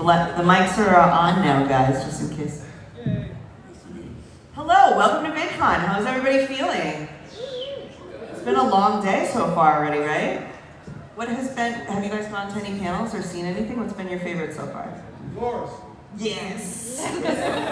the mics are on now, guys, just in case. Hello, welcome to VidCon. How's everybody feeling? It's been a long day so far already, right? Have you guys gone to any panels or seen anything? What's been your favorite so far? Yours. Yes.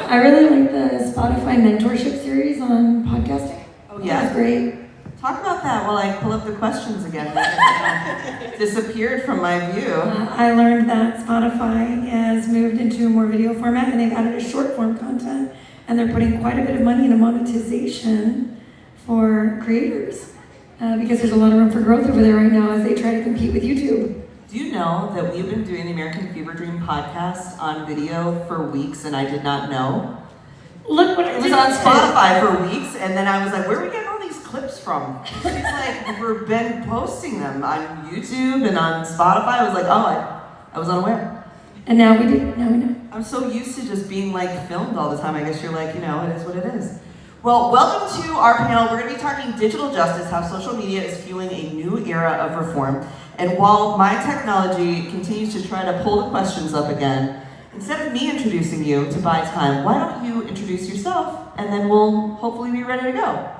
I really like the Spotify mentorship series on podcasting. Oh yeah? That's great. Talk about that while I pull up the questions again. That disappeared from my view. I learned that Spotify has moved into a more video format and they've added a short form content and they're putting quite a bit of money into monetization for creators because there's a lot of room for growth over there right now as they try to compete with YouTube. Do you know that we've been doing the American Fever Dream podcast on video for weeks and I did not know? Look what it was on Spotify for weeks and then I was like, where are we getting all these clips from? She's like, we've been posting them on YouTube and on Spotify. I was like, oh, I was unaware. And now we do, now we know. I'm so used to just being like filmed all the time. I guess you're like, it is what it is. Well, welcome to our panel. We're going to be talking digital justice, how social media is fueling a new era of reform. And while my technology continues to try to pull the questions up again, instead of me introducing you to buy time, why don't you introduce yourself and then we'll hopefully be ready to go.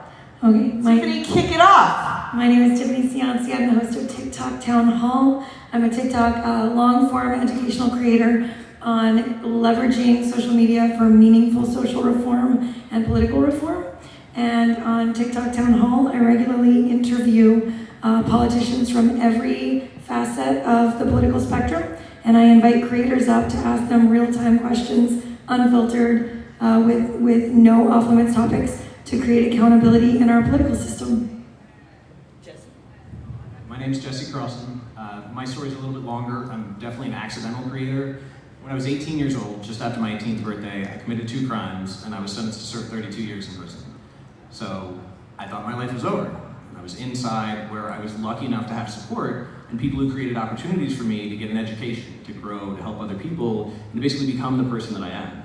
Okay. Tiffany, kick it off. My name is Tiffany Cianci. I'm the host of TikTok Town Hall. I'm a TikTok long-form educational creator on leveraging social media for meaningful social reform and political reform. And on TikTok Town Hall, I regularly interview politicians from every facet of the political spectrum. And I invite creators up to ask them real-time questions, unfiltered, with no off-limits topics, to create accountability in our political system. Jesse. My name's Jesse Crosson. My story's a little bit longer. I'm definitely an accidental creator. When I was 18 years old, just after my 18th birthday, I committed 2 crimes and I was sentenced to serve 32 years in prison. So I thought my life was over. And I was inside where I was lucky enough to have support and people who created opportunities for me to get an education, to grow, to help other people, and to basically become the person that I am.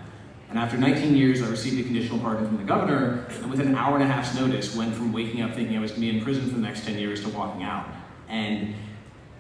And after 19 years, I received a conditional pardon from the governor, and within an hour and a half's notice, went from waking up thinking I was gonna be in prison for the next 10 years to walking out. And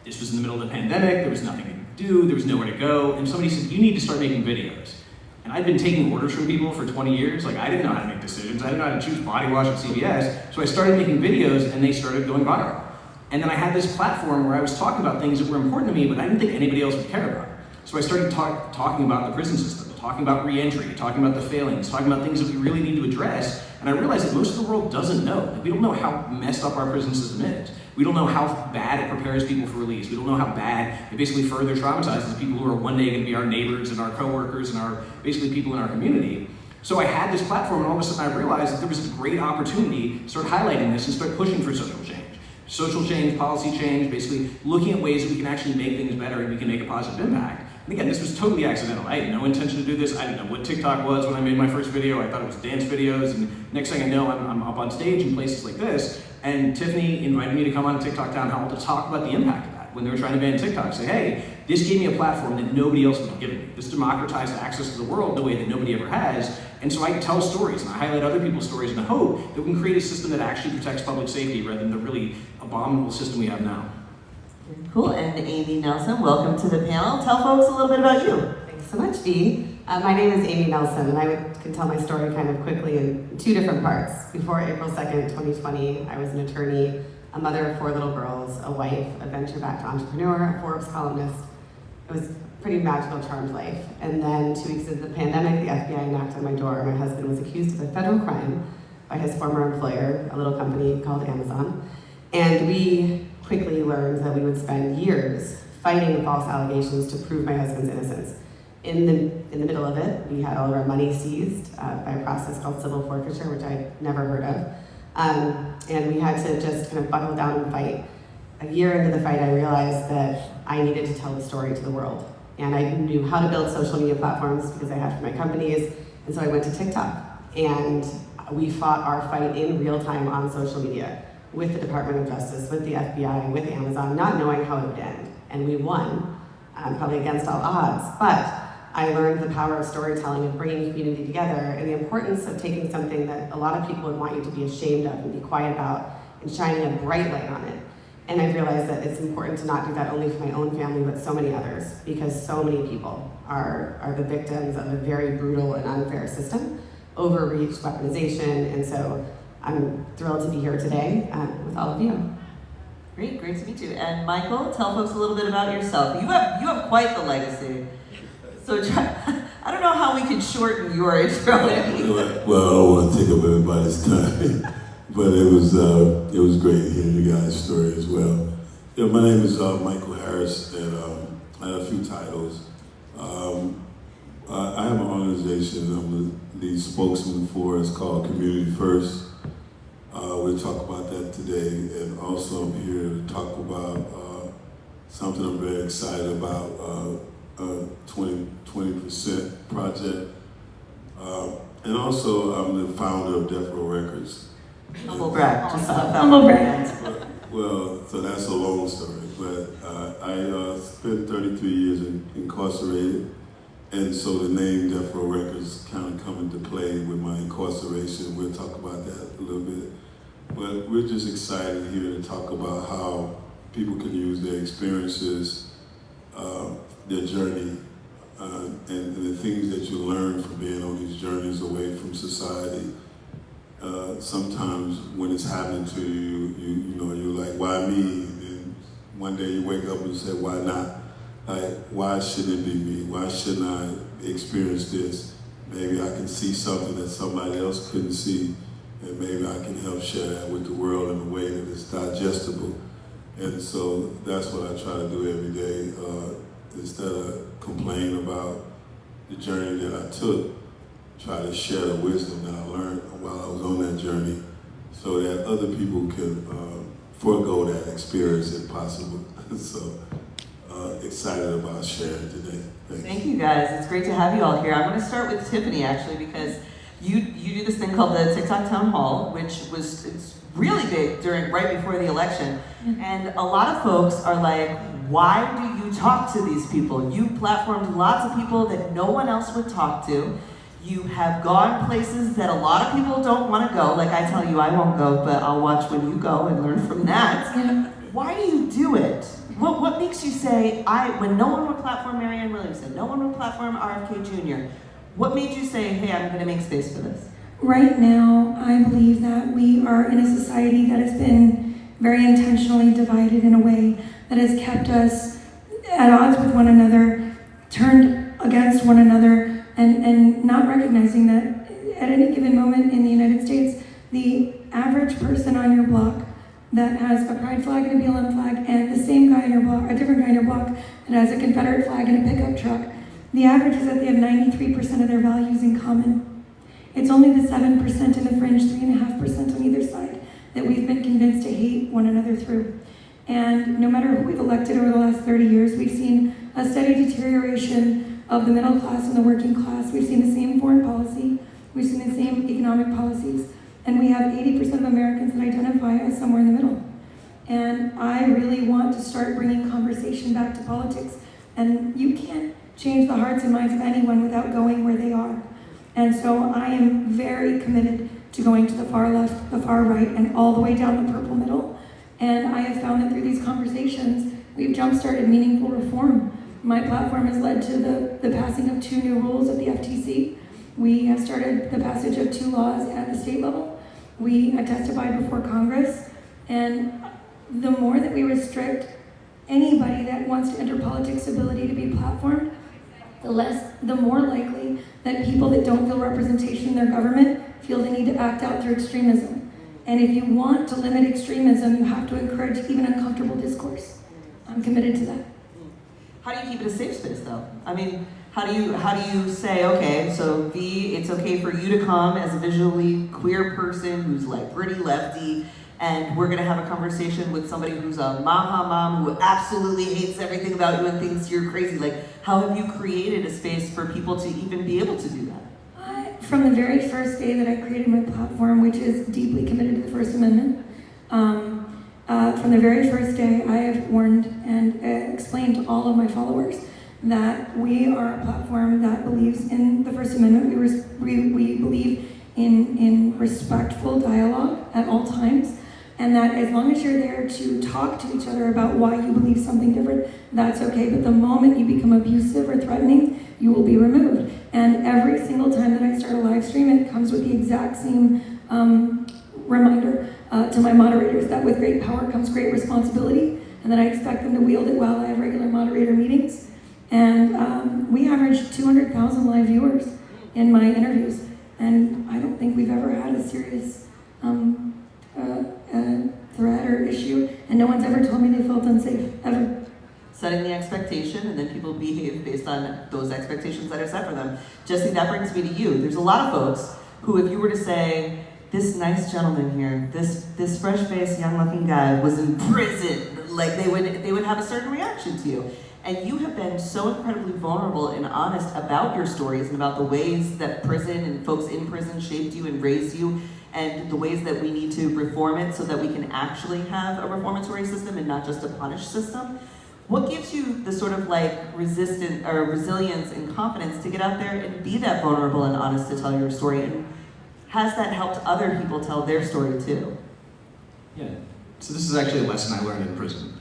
this was in the middle of the pandemic, there was nothing to do, there was nowhere to go, and somebody said, you need to start making videos. And I'd been taking orders from people for 20 years, like I didn't know how to make decisions, I didn't know how to choose body wash at CVS, so I started making videos and they started going viral. And then I had this platform where I was talking about things that were important to me, but I didn't think anybody else would care about. So I started talking about the prison system, talking about reentry, talking about the failings, talking about things that we really need to address, and I realized that most of the world doesn't know. Like, we don't know how messed up our prison system is. We don't know how bad it prepares people for release. We don't know how bad it basically further traumatizes people who are one day gonna be our neighbors and our coworkers and our basically people in our community. So I had this platform and all of a sudden I realized that there was a great opportunity to start highlighting this and start pushing for social change. Social change, policy change, basically looking at ways that we can actually make things better and we can make a positive impact. And again, this was totally accidental. I had no intention to do this. I didn't know what TikTok was when I made my first video. I thought it was dance videos, and next thing I know, I'm up on stage in places like this, and Tiffany invited me to come on TikTok Town Hall to talk about the impact of that. When they were trying to ban TikTok, say, hey, this gave me a platform that nobody else would have given me. This democratized access to the world the way that nobody ever has, and so I tell stories, and I highlight other people's stories in the hope that we can create a system that actually protects public safety rather than the really abominable system we have now. Cool, and Amy Nelson, welcome to the panel. Tell folks a little bit about you. Thanks so much, Dee. My name is Amy Nelson, and I can tell my story kind of quickly in 2 different parts. Before April 2nd, 2020, I was an attorney, a mother of 4 little girls, a wife, a venture-backed entrepreneur, a Forbes columnist. It was a pretty magical, charmed life. And then 2 weeks into the pandemic, the FBI knocked on my door. My husband was accused of a federal crime by his former employer, a little company called Amazon. And we quickly learned that we would spend years fighting false allegations to prove my husband's innocence. In the middle of it, we had all of our money seized by a process called civil forfeiture, which I'd never heard of. And we had to just kind of buckle down and fight. A year into the fight, I realized that I needed to tell the story to the world. And I knew how to build social media platforms because I had for my companies, and so I went to TikTok. And we fought our fight in real time on social media, with the Department of Justice, with the FBI, with Amazon, not knowing how it would end. And we won, probably against all odds, but I learned the power of storytelling and bringing community together and the importance of taking something that a lot of people would want you to be ashamed of and be quiet about and shining a bright light on it. And I've realized that it's important to not do that only for my own family, but so many others, because so many people are the victims of a very brutal and unfair system, overreach, weaponization, and so I'm thrilled to be here today with all of you. Great to meet you. And Michael, tell folks a little bit about yourself. You have quite the legacy. So I don't know how we can shorten your intro. Well, I don't want to take up everybody's time, but it was great hearing you guys' story as well. Yeah, my name is Michael Harris, and I have a few titles. I have an organization I'm the spokesman for. It's called Community First. We'll talk about that today, and also I'm here to talk about something I'm very excited about, 20% project. And also I'm the founder of Death Row Records. Humble brag, just humble brag. Well, so that's a long story, but I spent 33 years incarcerated, and so the name Death Row Records kind of come into play with my incarceration. We'll talk about that a little bit. But we're just excited here to talk about how people can use their experiences, their journey, and the things that you learn from being on these journeys away from society. Sometimes when it's happening to you, you're like, why me? And one day you wake up and you say, why not? Like, why shouldn't it be me? Why shouldn't I experience this? Maybe I can see something that somebody else couldn't see, and maybe I can help share that with the world in a way that is digestible. And so that's what I try to do every day. Instead of complaining about the journey that I took, try to share the wisdom that I learned while I was on that journey, so that other people can forego that experience if possible. So excited about sharing today. Thank you guys. It's great to have you all here. I'm going to start with Tiffany actually, because you do this thing called the TikTok Town Hall, which it's really big right before the election. And a lot of folks are like, why do you talk to these people? You platformed lots of people that no one else would talk to. You have gone places that a lot of people don't want to go. Like I tell you, I won't go, but I'll watch when you go and learn from that. Why do you do it? What makes you say, when no one would platform Marianne Williamson, no one would platform RFK Jr., what made you say, hey, I'm going to make space for this? Right now, I believe that we are in a society that has been very intentionally divided in a way that has kept us at odds with one another, turned against one another, and not recognizing that at any given moment in the United States, the average person on your block that has a pride flag and a BLM flag, and the same guy in your block, a different guy in your block that has a Confederate flag and a pickup truck, the average is that they have 93% of their values in common. It's only the 7% in the fringe, 3.5% on either side, that we've been convinced to hate one another through. And no matter who we've elected over the last 30 years, we've seen a steady deterioration of the middle class and the working class. We've seen the same foreign policy, we've seen the same economic policies, and we have 80% of Americans that identify as somewhere in the middle. And I really want to start bringing conversation back to politics. And you can't change the hearts and minds of anyone without going where they are. And so I am very committed to going to the far left, the far right, and all the way down the purple middle. And I have found that through these conversations, we've jump-started meaningful reform. My platform has led to the passing of 2 new rules at the FTC. We have started the passage of 2 laws at the state level. We testified before Congress. And the more that we restrict anybody that wants to enter politics' ability to be platformed, the more likely that people that don't feel representation in their government feel the need to act out through extremism. And if you want to limit extremism, you have to encourage even uncomfortable discourse. I'm committed to that. How do you keep it a safe space, though? I mean, how do you say, okay, so V, it's okay for you to come as a visually queer person who's like pretty lefty, and we're gonna have a conversation with somebody who's a mom who absolutely hates everything about you and thinks you're crazy. Like, how have you created a space for people to even be able to do that? From the very first day that I created my platform, which is deeply committed to the First Amendment, from the very first day, I have warned and explained to all of my followers that we are a platform that believes in the First Amendment. We believe in respectful dialogue at all times. and that as long as you're there to talk to each other about why you believe something different, that's okay. But the moment you become abusive or threatening, you will be removed. And every single time that I start a live stream, it comes with the exact same reminder to my moderators that with great power comes great responsibility, and that I expect them to wield it while I have regular moderator meetings. And we average 200,000 live viewers in my interviews, and I don't think we've ever had a serious threat or issue, and no one's ever told me they felt unsafe, ever. Setting the expectation, and then people behave based on those expectations that are set for them. Jesse, that brings me to you. There's a lot of folks who, if you were to say, this nice gentleman here, this fresh-faced, young-looking guy was in prison, like they would have a certain reaction to you. And you have been so incredibly vulnerable and honest about your stories and about the ways that prison and folks in prison shaped you and raised you, and the ways that we need to reform it so that we can actually have a reformatory system and not just a punish system. What gives you the sort of like resilience and confidence to get out there and be that vulnerable and honest to tell your story? And has that helped other people tell their story too? Yeah, so this is actually a lesson I learned in prison.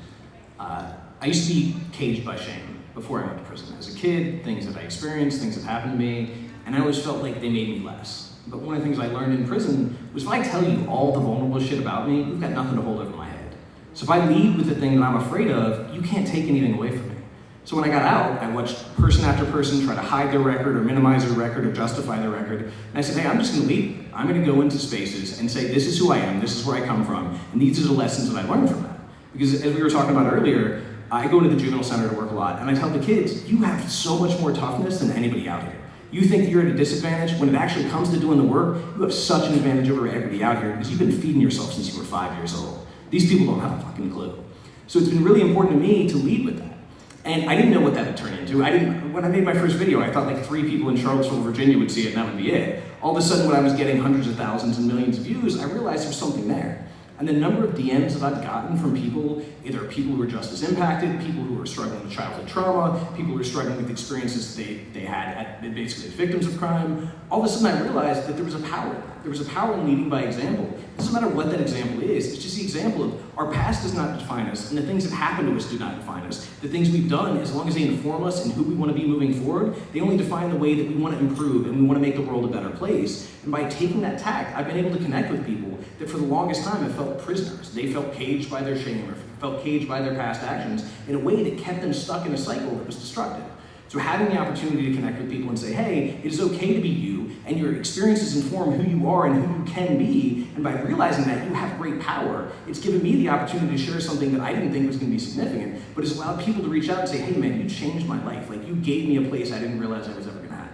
I used to be caged by shame before I went to prison. As a kid, things that I experienced, things that happened to me, and I always felt like they made me less. But one of the things I learned in prison was if I tell you all the vulnerable shit about me, you've got nothing to hold over my head. So if I lead with the thing that I'm afraid of, you can't take anything away from me. So when I got out, I watched person after person try to hide their record or minimize their record or justify their record. And I said, hey, I'm just gonna lead. I'm gonna go into spaces and say, this is who I am, this is where I come from, and these are the lessons that I learned from that. Because as we were talking about earlier, I go into the juvenile center to work a lot, and I tell the kids, you have so much more toughness than anybody out here. You think you're at a disadvantage, when it actually comes to doing the work, you have such an advantage over everybody out here because you've been feeding yourself since you were 5 years old. These people don't have a fucking clue. So it's been really important to me to lead with that. And I didn't know what that would turn into. When I made my first video, I thought like 3 people in Charlottesville, Virginia would see it and that would be it. All of a sudden, when I was getting hundreds of thousands and millions of views, I realized there's something there. And the number of DMs that I've gotten from people, either people who are justice impacted, people who are struggling with childhood trauma, people who are struggling with experiences they had basically as victims of crime, all of a sudden I realized that there was a power. There was a power in leading by example. It doesn't matter what that example is, it's just the example of our past does not define us, and the things that happen to us do not define us. The things we've done, as long as they inform us and who we want to be moving forward, they only define the way that we want to improve and we want to make the world a better place. And by taking that tack, I've been able to connect with people that for the longest time have felt prisoners. They felt caged by their shame or felt caged by their past actions in a way that kept them stuck in a cycle that was destructive. So having the opportunity to connect with people and say, hey, it is okay to be you, and your experiences inform who you are and who you can be, and by realizing that you have great power, it's given me the opportunity to share something that I didn't think was going to be significant, but it's allowed people to reach out and say, hey man, you changed my life. Like, you gave me a place I didn't realize I was ever going to have.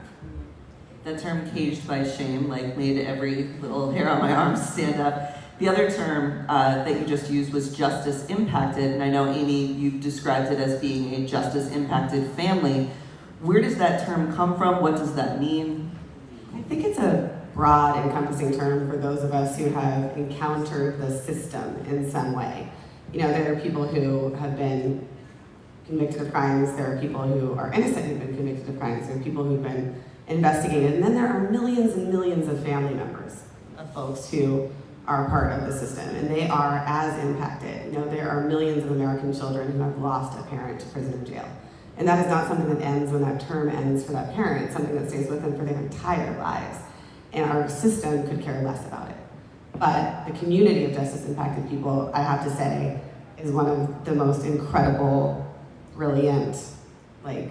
That term caged by shame like made every little hair on my arm stand up. The other term that you just used was justice impacted, and I know, Amy, you described it as being a justice impacted family. Where does that term come from? What does that mean? I think it's a broad, encompassing term for those of us who have encountered the system in some way. You know, there are people who have been convicted of crimes, there are people who are innocent who've been convicted of crimes, there are people who've been investigated, and then there are millions and millions of family members of folks who are part of the system, and they are as impacted. You know, there are millions of American children who have lost a parent to prison or jail. And that is not something that ends when that term ends for that parent. It's something that stays with them for their entire lives. And our system could care less about it. But the community of justice impacted people, I have to say, is one of the most incredible, brilliant, like,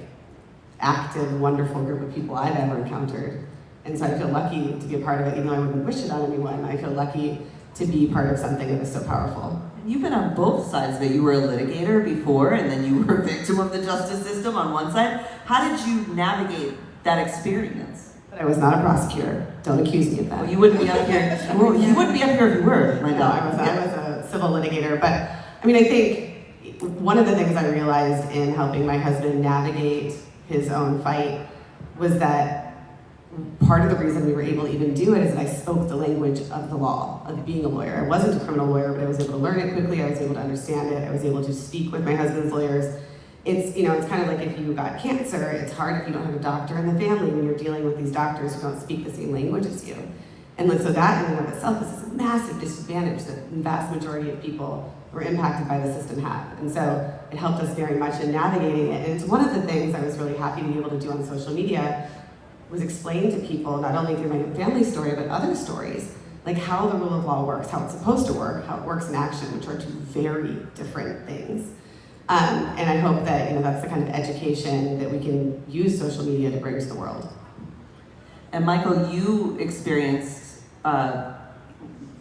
active, wonderful group of people I've ever encountered. And so I feel lucky to be a part of it, even though I wouldn't wish it on anyone. I feel lucky to be part of something that is so powerful. You've been on both sides of it. You were a litigator before, and then you were a victim of the justice system on one side. How did you navigate that experience? But I was not a prosecutor. Don't accuse me of that. Well, you wouldn't be up here. You wouldn't be up here if you were. My No, I was a civil litigator. But I mean, I think one of the things I realized in helping my husband navigate his own fight was that part of the reason we were able to even do it is that I spoke the language of the law, of being a lawyer. I wasn't a criminal lawyer, but I was able to learn it quickly. I was able to understand it. I was able to speak with my husband's lawyers. It's, you know, it's kind of like if you got cancer, it's hard if you don't have a doctor in the family when you're dealing with these doctors who don't speak the same language as you. And like, so that in and of itself is this massive disadvantage that the vast majority of people who are impacted by the system have. And so it helped us very much in navigating it. And it's one of the things I was really happy to be able to do on social media was explain to people, not only through my family story, but other stories, like how the rule of law works, how it's supposed to work, how it works in action, which are two very different things. And I hope that that's the kind of education that we can use social media to bring to the world. And Michael, you experienced the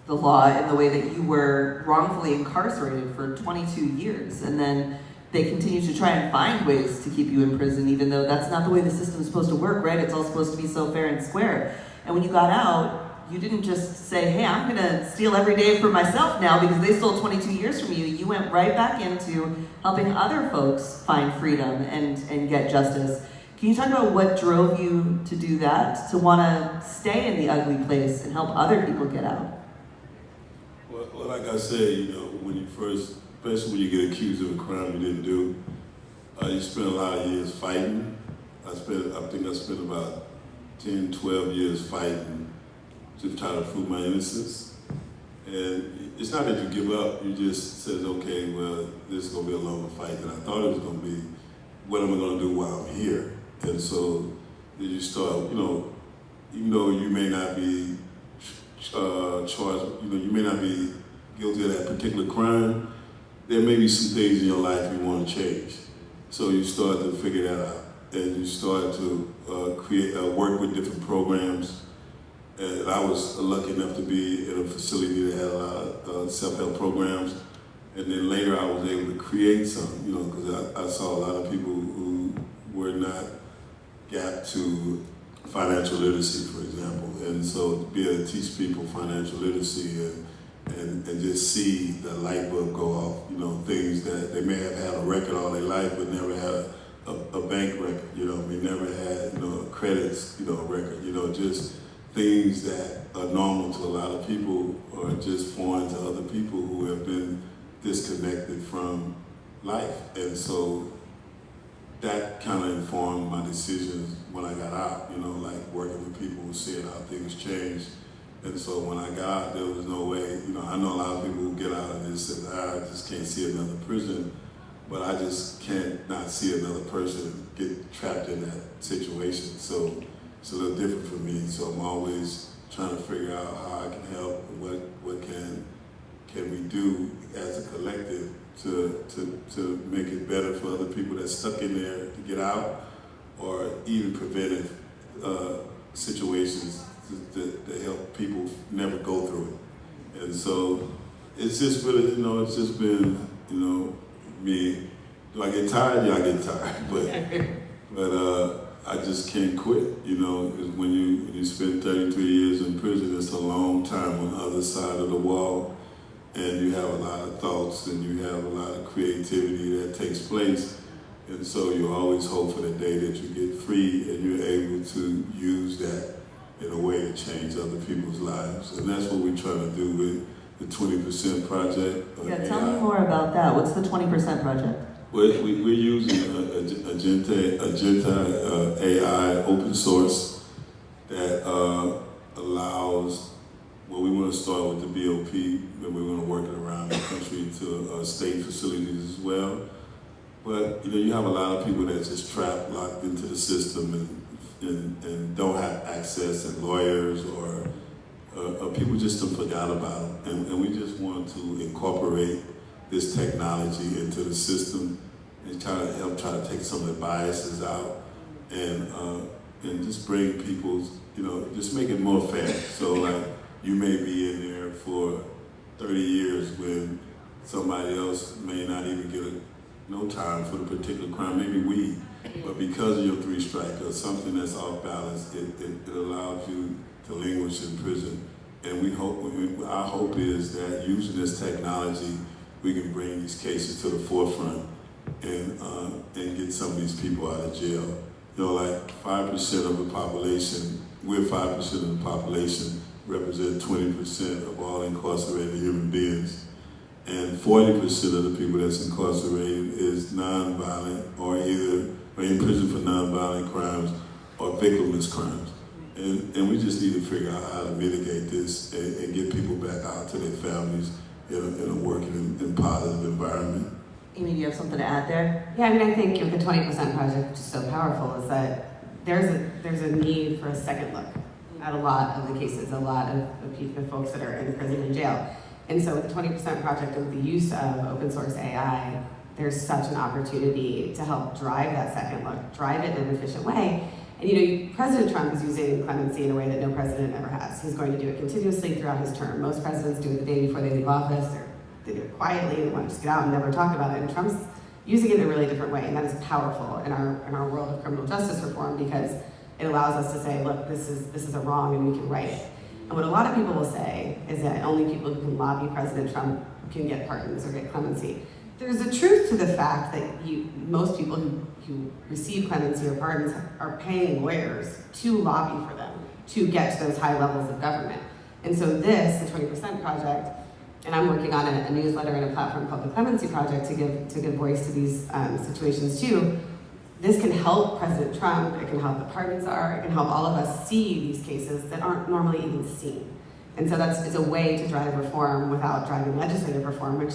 law in the way that you were wrongfully incarcerated for 22 years, and then they continue to try and find ways to keep you in prison, even though that's not the way the system is supposed to work, right? It's all supposed to be so fair and square. And when you got out, you didn't just say, hey, I'm gonna steal every day for myself now because they stole 22 years from you. You went right back into helping other folks find freedom and get justice. Can you talk about what drove you to do that, to wanna stay in the ugly place and help other people get out? Well, like I said, when you first, especially when you get accused of a crime you didn't do, you spend a lot of years fighting. I think I spent about 10, 12 years fighting to try to prove my innocence. And it's not that you give up, you just said, okay, well, this is gonna be a longer fight than I thought it was gonna be. What am I gonna do while I'm here? And so then you start, even though you may not be charged, you may not be guilty of that particular crime, there may be some things in your life you want to change. So you start to figure that out, and you start to work with different programs. And I was lucky enough to be in a facility that had a lot of self-help programs. And then later I was able to create some, because I saw a lot of people who were not gapped to financial literacy, for example. And so to be able to teach people financial literacy and just see the light bulb go off, things that they may have had a record all their life but never had a bank record, never had, a credits, record, just things that are normal to a lot of people or just foreign to other people who have been disconnected from life. And so that kind of informed my decisions when I got out, like working with people, seeing how things change. And so when I got out, there was no way, I know a lot of people who get out of this and I just can't see another prison, but I just can't not see another person get trapped in that situation. So it's a little different for me. So I'm always trying to figure out how I can help and what can we do as a collective to make it better for other people that's stuck in there to get out, or even preventive situations to help people never go through it. And so it's just really, it's just been, me. Do I get tired? Yeah, I get tired, but I just can't quit, because when you spend 33 years in prison, it's a long time on the other side of the wall, and you have a lot of thoughts and you have a lot of creativity that takes place, and so you always hope for the day that you get free and you're able to use that in a way to change other people's lives, and that's what we're trying to do with the 20% project. Yeah, tell me more about that. What's the 20% project? We're using Agenta AI open source that allows, well, we want to start with the BOP, and we're going to work it around the country to state facilities as well. But you have a lot of people that's just trapped, locked into the system and don't have access, and lawyers or people just forgot about them. And we just want to incorporate this technology into the system and try to take some of the biases out and just bring people's, just make it more fair. So like you may be in there for 30 years when somebody else may not even get no time for the particular crime, maybe weed. But because of your 3 strike or something that's off balance, it allows you to languish in prison. And our hope is that using this technology, we can bring these cases to the forefront and get some of these people out of jail. Like 5% of the population, we're 5% of the population, represent 20% of all incarcerated human beings. And 40% of the people that's incarcerated is nonviolent or in prison for nonviolent crimes or victimless crimes. and we just need to figure out how to mitigate this and get people back out to their families in a working and positive environment. Amy, do you have something to add there? Yeah, I mean, I think the 20% project, which is so powerful, is that there's a need for a second look at a lot of the cases, a lot of people, folks that are in prison and jail. And so with the 20% project and with the use of open source AI, there's such an opportunity to help drive that second look, drive it in an efficient way. And you know, President Trump is using clemency in a way that no president ever has. He's going to do it continuously throughout his term. Most presidents do it the day before they leave office, or they do it quietly, they want to just get out and never talk about it. And Trump's using it in a really different way, and that is powerful in our world of criminal justice reform, because it allows us to say, look, this is a wrong and we can right it. And what a lot of people will say is that only people who can lobby President Trump can get pardons or get clemency. There's a truth to the fact that most people who receive clemency or pardons are paying lawyers to lobby for them to get to those high levels of government. And so this, the 20% project, and I'm working on a newsletter and a platform called the Clemency Project to give voice to these situations too. This can help President Trump, it can help the pardon czar, it can help all of us see these cases that aren't normally even seen. And so it's a way to drive reform without driving legislative reform, which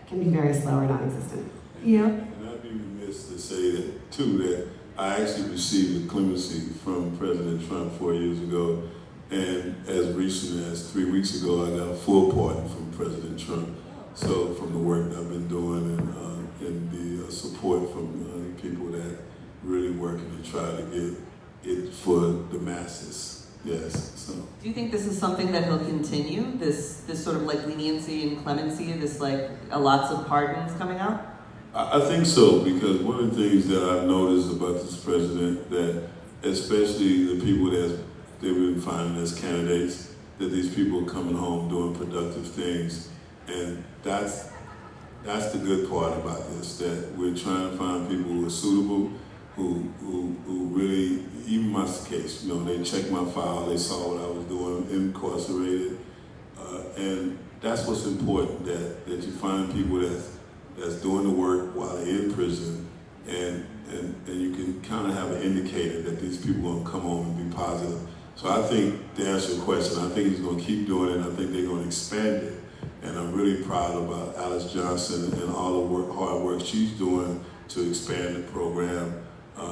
can be very slow or non-existent. Yeah. And I'd be remiss to say that, too, that I actually received the clemency from President Trump 4 years ago, and as recently as 3 weeks ago, I got a full pardon from President Trump. So from the work that I've been doing and the support from people that really working to try to get it for the masses. Yes. So. Do you think this is something that he'll continue? This sort of like leniency and clemency, this like lots of pardons coming out? I think so, because one of the things that I've noticed about this president, that especially the people that they've been finding as candidates, that these people are coming home doing productive things, and that's the good part about this, that we're trying to find people who are suitable, who really, even my case, you know, they checked my file, they saw what I was doing, incarcerated, and that's what's important, that you find people that's doing the work while they're in prison, and you can kind of have an indicator that these people are going to come home and be positive. So I think, to answer your question, I think he's going to keep doing it, and I think they're going to expand it. And I'm really proud about Alice Johnson and all the hard work she's doing to expand the program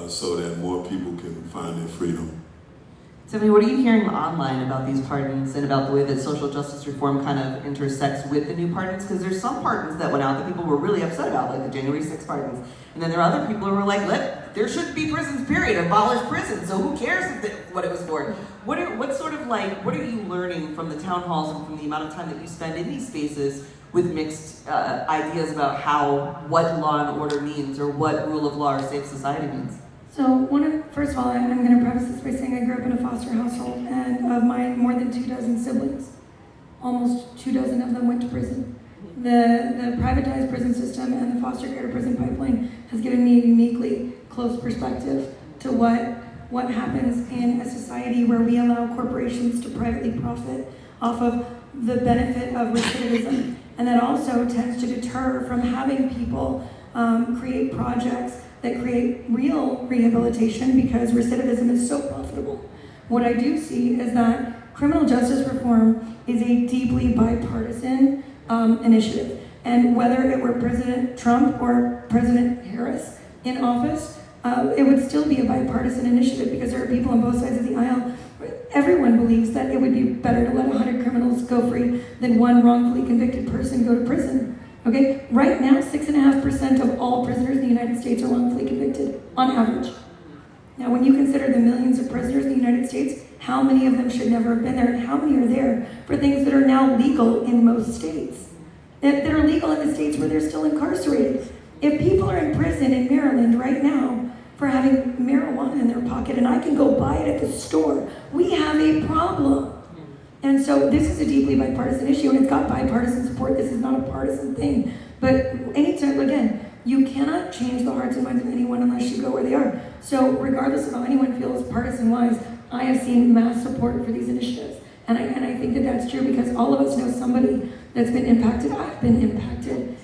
so that more people can find their freedom. Tiffany, what are you hearing online about these pardons and about the way that social justice reform kind of intersects with the new pardons? Because there's some pardons that went out that people were really upset about, like the January 6th pardons. And then there are other people who were like, there shouldn't be prisons, period, abolish prisons, so who cares what it was for? What are you learning from the town halls and from the amount of time that you spend in these spaces with mixed ideas about what law and order means, or what rule of law or safe society means? So first of all, I'm going to preface this by saying I grew up in a foster household, and of my more than 24 siblings, almost 24 of them went to prison. The privatized prison system and the foster care to prison pipeline has given me a uniquely close perspective to what happens in a society where we allow corporations to privately profit off of the benefit of recidivism. And that also tends to deter from having people create projects that create real rehabilitation, because recidivism is so profitable. What I do see is that criminal justice reform is a deeply bipartisan initiative. And whether it were President Trump or President Harris in office, it would still be a bipartisan initiative, because there are people on both sides of the aisle. Everyone believes that it would be better to let 100 criminals go free than one wrongfully convicted person go to prison. Okay, right now, 6.5% of all prisoners in the United States are wrongfully convicted, on average. Now, when you consider the millions of prisoners in the United States, how many of them should never have been there, and how many are there for things that are now legal in most states? That are legal in the states where they're still incarcerated. If people are in prison in Maryland right now for having marijuana in their pocket, and I can go buy it at the store, we have a problem. And so this is a deeply bipartisan issue, and it's got bipartisan support. This is not a partisan thing. But anytime, again, you cannot change the hearts and minds of anyone unless you go where they are. So regardless of how anyone feels partisan-wise, I have seen mass support for these initiatives. And I think that that's true, because all of us know somebody that's been impacted. I've been impacted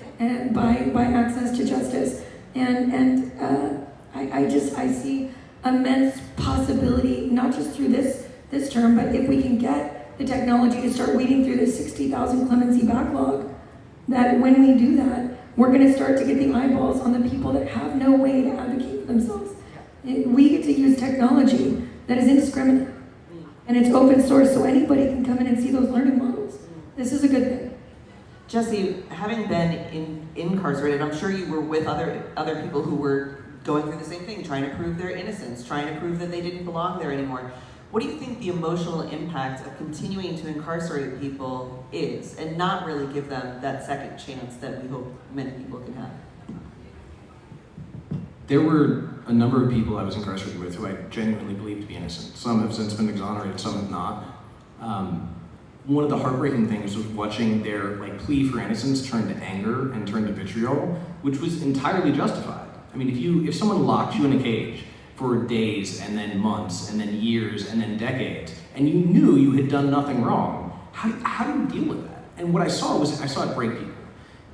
by access to justice. And I see immense possibility, not just through this this term, but if we can get the technology to start weeding through this 60,000 clemency backlog, that when we do that, we're going to start to get the eyeballs on the people that have no way to advocate for themselves. We get to use technology that is indiscriminate, and it's open source, so anybody can come in and see those learning models. This is a good thing. Jesse, having been incarcerated, I'm sure you were with other people who were going through the same thing, trying to prove their innocence, trying to prove that they didn't belong there anymore. What do you think the emotional impact of continuing to incarcerate people is, and not really give them that second chance that we hope many people can have? There were a number of people I was incarcerated with who I genuinely believed to be innocent. Some have since been exonerated, some have not. One of the heartbreaking things was watching their plea for innocence turn to anger and turn to vitriol, which was entirely justified. I mean, if someone locked you in a cage for days and then months and then years and then decades, and you knew you had done nothing wrong, how do you deal with that? And what I saw it break people.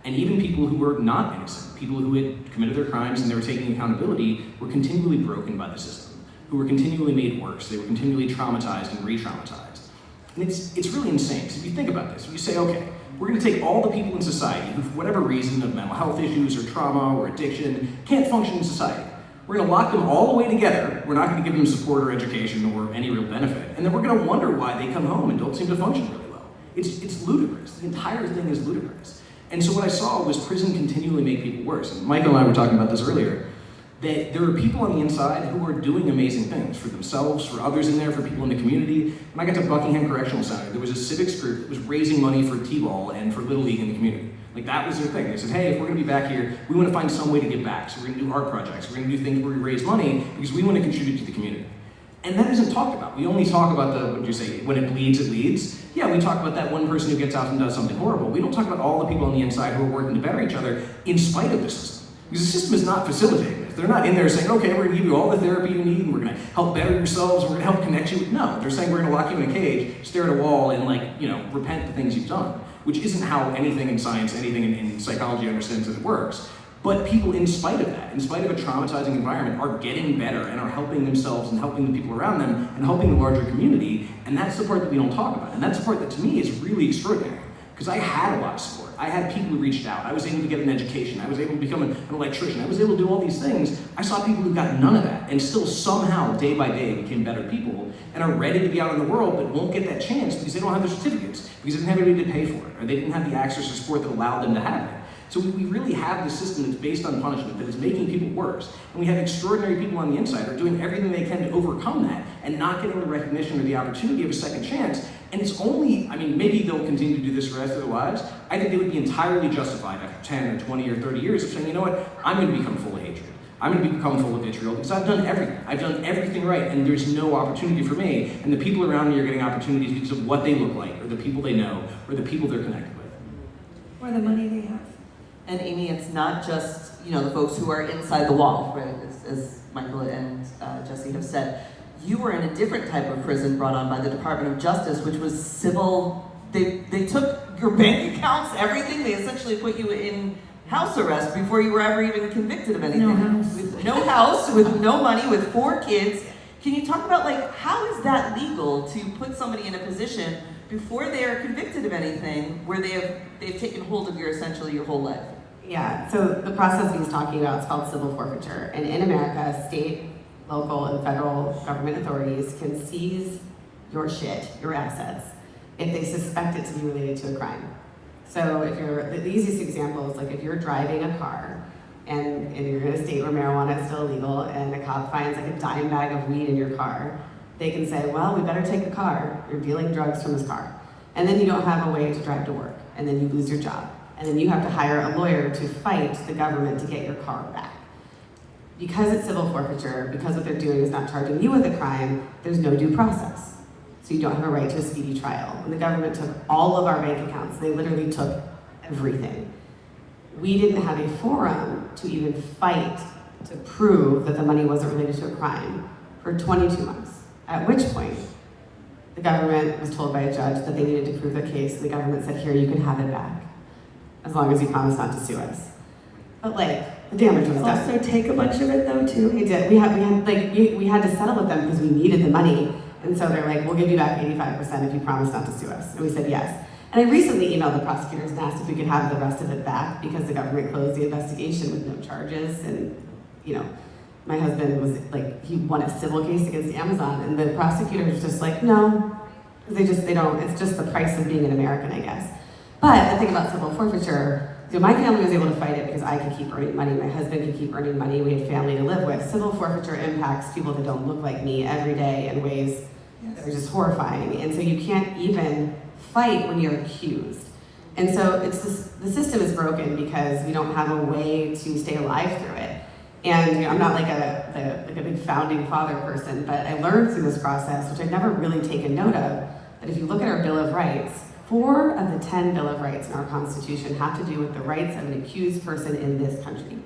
And even people who were not innocent, people who had committed their crimes and they were taking accountability, were continually broken by the system, who were continually made worse. They were continually traumatized and re-traumatized. And it's really insane, because if you think about this, you say, okay, we're going to take all the people in society who, for whatever reason of mental health issues or trauma or addiction, can't function in society. We're going to lock them all the way together. We're not going to give them support or education or any real benefit. And then we're going to wonder why they come home and don't seem to function really well. It's ludicrous. The entire thing is ludicrous. And so what I saw was prison continually make people worse. And Michael and I were talking about this earlier, that there are people on the inside who are doing amazing things for themselves, for others in there, for people in the community. When I got to Buckingham Correctional Center, there was a civics group that was raising money for T-ball and for Little League in the community. That was their thing. They said, hey, if we're going to be back here, we want to find some way to give back. So we're going to do art projects. We're going to do things where we raise money because we want to contribute to the community. And that isn't talked about. We only talk about when it bleeds, it leads. Yeah, we talk about that one person who gets out and does something horrible. We don't talk about all the people on the inside who are working to better each other in spite of the system. Because the system is not facilitating this. They're not in there saying, okay, we're going to give you all the therapy you need, and we're going to help better yourselves, we're going to help connect you. No, they're saying we're going to lock you in a cage, stare at a wall, and repent the things you've done. Which isn't how anything in science, anything in psychology understands that it works. But people, in spite of that, in spite of a traumatizing environment, are getting better and are helping themselves and helping the people around them and helping the larger community. And that's the part that we don't talk about. And that's the part that, to me, is really extraordinary. Because I had a lot of support. I had people who reached out. I was able to get an education. I was able to become an electrician. I was able to do all these things. I saw people who got none of that and still somehow, day by day, became better people and are ready to be out in the world but won't get that chance because they don't have the certificates, because they didn't have anybody to pay for it, or they didn't have the access to support that allowed them to have it. So we really have this system that's based on punishment, that is making people worse. And we have extraordinary people on the inside who are doing everything they can to overcome that and not getting the recognition or the opportunity of a second chance. And it's only, maybe they'll continue to do this for the rest of their lives. I think they would be entirely justified after 10 or 20 or 30 years of saying, you know what, I'm going to become full of hatred. I'm going to become full of vitriol because I've done everything. I've done everything right, and there's no opportunity for me. And the people around me are getting opportunities because of what they look like, or the people they know, or the people they're connected with. Or the money they have. And Amy, it's not just the folks who are inside the wall, right? As Michael and Jesse have said, you were in a different type of prison brought on by the Department of Justice, which was civil. They took your bank accounts, everything. They essentially put you in house arrest before you were ever even convicted of anything. No house. With no house, with no money, with 4 kids. Can you talk about how is that legal to put somebody in a position before they are convicted of anything where they've taken hold of essentially your whole life? Yeah, so the process he's talking about is called civil forfeiture. And in America, state, local, and federal government authorities can seize your shit, your assets, if they suspect it to be related to a crime. So the easiest example is if you're driving a car and you're in a state where marijuana is still illegal and a cop finds a dime bag of weed in your car, they can say, well, we better take the car. You're dealing drugs from this car. And then you don't have a way to drive to work, and then you lose your job. And then you have to hire a lawyer to fight the government to get your car back. Because it's civil forfeiture, because what they're doing is not charging you with a crime, there's no due process. So you don't have a right to a speedy trial. When the government took all of our bank accounts, they literally took everything. We didn't have a forum to even fight to prove that the money wasn't related to a crime for 22 months. At which point, the government was told by a judge that they needed to prove their case, and the government said, here, you can have it back, as long as you promise not to sue us. But the damage was done. Also take a bunch of it though too. We did. We had to settle with them because we needed the money, And so they're like, we'll give you back 85% if you promise not to sue us. And we said yes. And I recently emailed the prosecutors and asked if we could have the rest of it back because the government closed the investigation with no charges. And, you know, my husband was like, he won a civil case against Amazon, and the prosecutor was just like, no, they don't, it's just the price of being an American, I guess. But the thing about civil forfeiture, my family was able to fight it because I could keep earning money, my husband could keep earning money, we had family to live with. Civil forfeiture impacts people that don't look like me every day in ways that are just horrifying. And so you can't even fight when you're accused. And so the system is broken because we don't have a way to stay alive through it. And you know, I'm not like a big founding father person, but I learned through this process, which I'd never really taken note of, that if you look at our Bill of Rights, 4 of the 10 Bill of Rights in our Constitution have to do with the rights of an accused person in this country.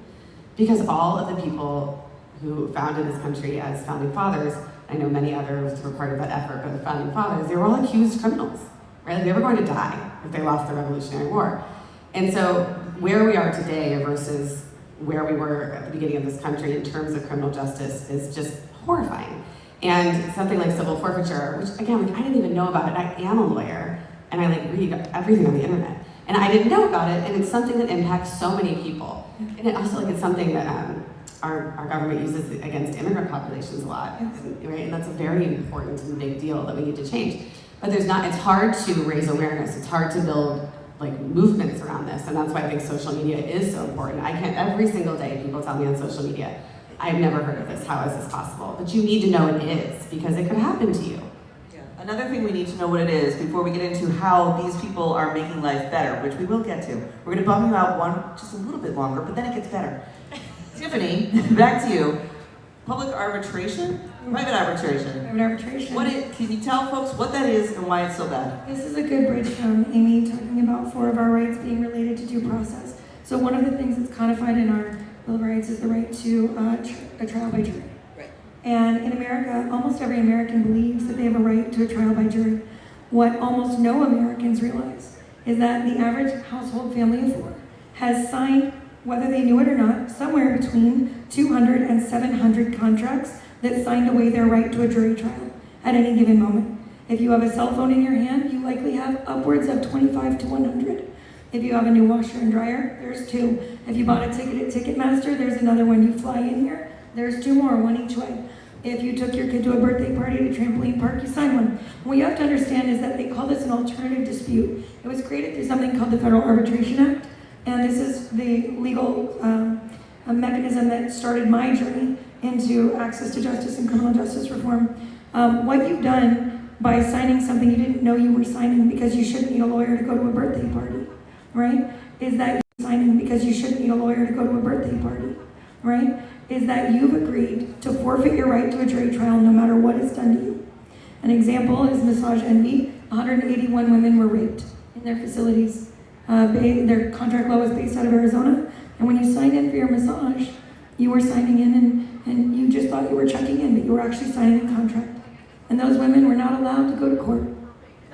Because all of the people who founded this country as founding fathers, I know many others were part of that effort, but the founding fathers, they were all accused criminals, right? Like they were going to die if they lost the Revolutionary War. And so where we are today versus where we were at the beginning of this country in terms of criminal justice is just horrifying. And something like civil forfeiture, which again, like, I didn't even know about it. I am a lawyer, and I like read everything on the internet. And I didn't know about it, and it's something that impacts so many people. And it also, like, it's something that our government uses against immigrant populations a lot, right? And that's a very important and big deal that we need to change. But it's hard to raise awareness. It's hard to build like movements around this, and that's why I think social media is so important. Every single day people tell me on social media, I've never heard of this, how is this possible? But you need to know it is, because it could happen to you. Yeah. Another thing we need to know what it is before we get into how these people are making life better, which we will get to. We're gonna bum you out just a little bit longer, but then it gets better. Tiffany, back to you. Public arbitration? Private arbitration. Private arbitration. Can you tell folks what that is and why it's so bad? This is a good bridge from Amy talking about 4 of our rights being related to due process. So one of the things that's codified in our Bill of Rights is the right to a trial by jury. Right. And in America, almost every American believes that they have a right to a trial by jury. What almost no Americans realize is that the average household family of 4 has signed, whether they knew it or not, somewhere between 200 and 700 contracts that signed away their right to a jury trial at any given moment. If you have a cell phone in your hand, you likely have upwards of 25 to 100. If you have a new washer and dryer, there's 2. If you bought a ticket at Ticketmaster, there's another one. You fly in here, there's 2 more, 1 each way. If you took your kid to a birthday party at a trampoline park, you signed one. What you have to understand is that they call this an alternative dispute. It was created through something called the Federal Arbitration Act, and this is the legal a mechanism that started my journey into access to justice and criminal justice reform. What you've done by signing something you didn't know you were signing because you shouldn't need a lawyer to go to a birthday party, right? Is that you're signing because you shouldn't need a lawyer to go to a birthday party, right? Is that you've agreed to forfeit your right to a jury trial no matter what is done to you. An example is massage envy. 181 women were raped in their facilities. Their contract law was based out of Arizona. And when you signed in for your massage, you were signing in and you just thought you were checking in, but you were actually signing a contract. And those women were not allowed to go to court.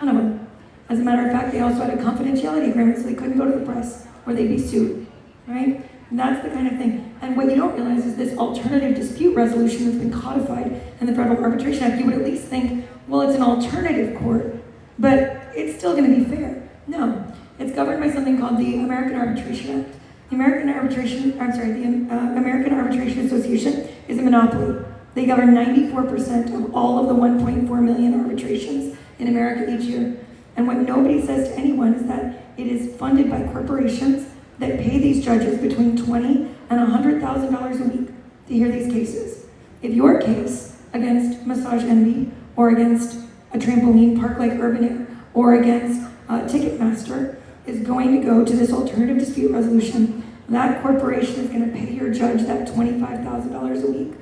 None of them. As a matter of fact, they also had a confidentiality agreement, so they couldn't go to the press or they'd be sued, right? And that's the kind of thing. And what you don't realize is this alternative dispute resolution that's been codified in the Federal Arbitration Act. You would at least think, well, it's an alternative court, but it's still going to be fair. No, it's governed by something called the American Arbitration Act. The American Arbitration Association is a monopoly. They govern 94% of all of the 1.4 million arbitrations in America each year. And what nobody says to anyone is that it is funded by corporations that pay these judges between $20,000 and $100,000 a week to hear these cases. If your case against Massage Envy or against a trampoline park like Urban Air or against Ticketmaster is going to go to this alternative dispute resolution, that corporation is going to pay your judge that $25,000 a week.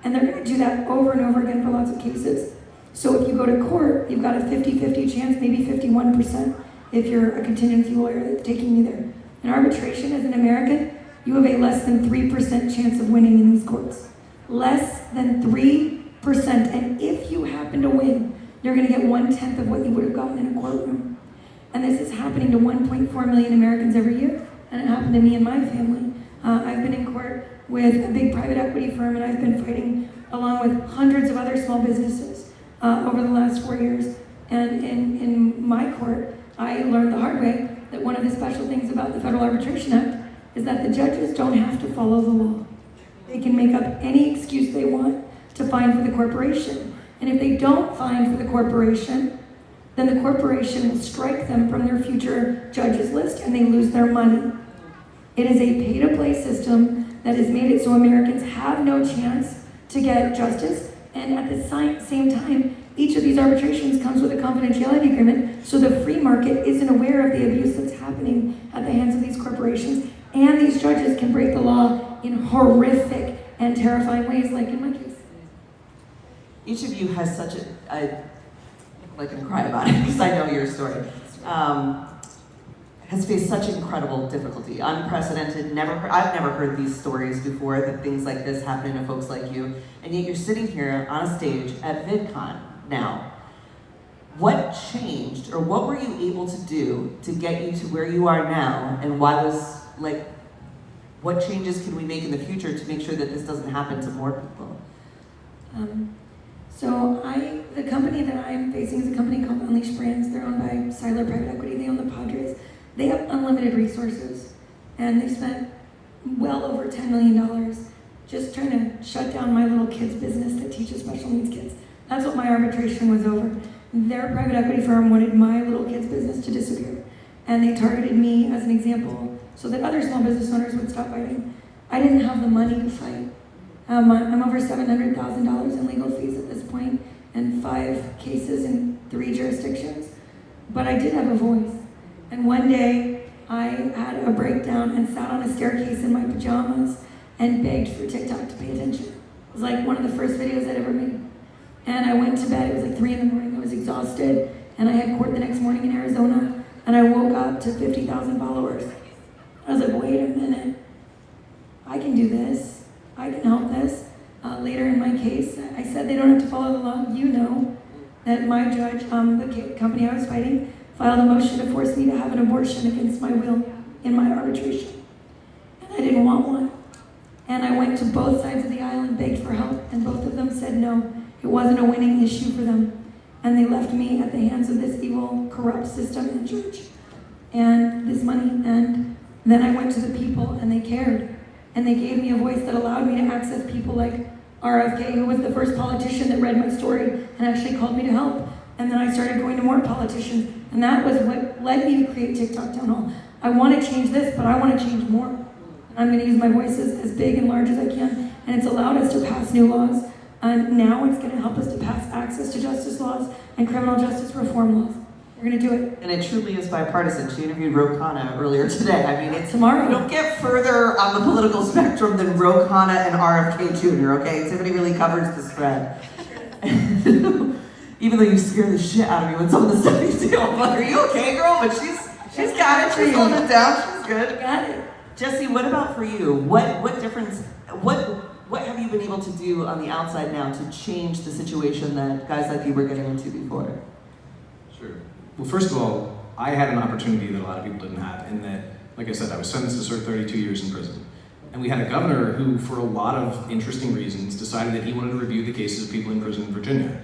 And they're going to do that over and over again for lots of cases. So if you go to court, you've got a 50-50 chance, maybe 51%, if you're a contingency lawyer that's taking you there. In arbitration, as an American, you have a less than 3% chance of winning in these courts. Less than 3%. And if you happen to win, you're going to get 1/10 of what you would have gotten in a courtroom. And this is happening to 1.4 million Americans every year. And it happened to me and my family. I've been in court with a big private equity firm, and I've been fighting along with hundreds of other small businesses over the last 4 years. And in my court, I learned the hard way that one of the special things about the Federal Arbitration Act is that the judges don't have to follow the law. They can make up any excuse they want to fine for the corporation. And if they don't fine for the corporation, then the corporation will strike them from their future judges list and they lose their money. It is a pay-to-play system that has made it so Americans have no chance to get justice, and at the same time, each of these arbitrations comes with a confidentiality agreement, so the free market isn't aware of the abuse that's happening at the hands of these corporations, and these judges can break the law in horrific and terrifying ways, like in my case. Each of you has such I can cry about it because I know your story. Has faced such incredible difficulty, unprecedented. I've never heard these stories before, that things like this happen to folks like you, and yet you're sitting here on a stage at VidCon now. What changed, or what were you able to do to get you to where you are now, and what changes can we make in the future to make sure that this doesn't happen to more people? The company that I'm facing is a company called Unleash Brands. They're owned by Siler Private Equity. They own the Padres. They have unlimited resources, and they spent well over $10 million just trying to shut down my little kid's business that teaches special needs kids. That's what my arbitration was over. Their private equity firm wanted my little kid's business to disappear, and they targeted me as an example so that other small business owners would stop fighting. I didn't have the money to fight. I'm over $700,000 in legal fees at this point, and 5 cases in 3 jurisdictions, but I did have a voice. And one day, I had a breakdown and sat on a staircase in my pajamas and begged for TikTok to pay attention. It was like one of the first videos I'd ever made. And I went to bed, it was like 3 in the morning, I was exhausted, and I had court the next morning in Arizona, and I woke up to 50,000 followers. I was like, wait a minute, I can do this, I can help this. Later in my case, I said they don't have to follow the law. You know that my judge, the company I was fighting, filed a motion to force me to have an abortion against my will in my arbitration. And I didn't want one. And I went to both sides of the aisle and begged for help, and both of them said no. It wasn't a winning issue for them. And they left me at the hands of this evil, corrupt system and church and this money. And then I went to the people, and they cared. And they gave me a voice that allowed me to access people like RFK, who was the first politician that read my story and actually called me to help. And then I started going to more politicians, and that was what led me to create TikTok Town Hall. I want to change this, but I want to change more. And I'm going to use my voice as big and large as I can, and it's allowed us to pass new laws. And now it's going to help us to pass access to justice laws and criminal justice reform laws. We're going to do it. And it truly is bipartisan. She interviewed Ro Khanna earlier today. I mean, it's Tomorrow. You don't get further on the political spectrum than Ro Khanna and RFK Jr., okay? Tiffany really covers this thread. Even though you scare the shit out of me with some of the stuff you do. I'm like, are you okay, girl? But she's got it. She's holding it down. She's good. Got it. Jesse, what about for you? What difference, what have you been able to do on the outside now to change the situation that guys like you were getting into before? Sure. Well, first of all, I had an opportunity that a lot of people didn't have, in that, like I said, I was sentenced to serve 32 years in prison. And we had a governor who, for a lot of interesting reasons, decided that he wanted to review the cases of people in prison in Virginia.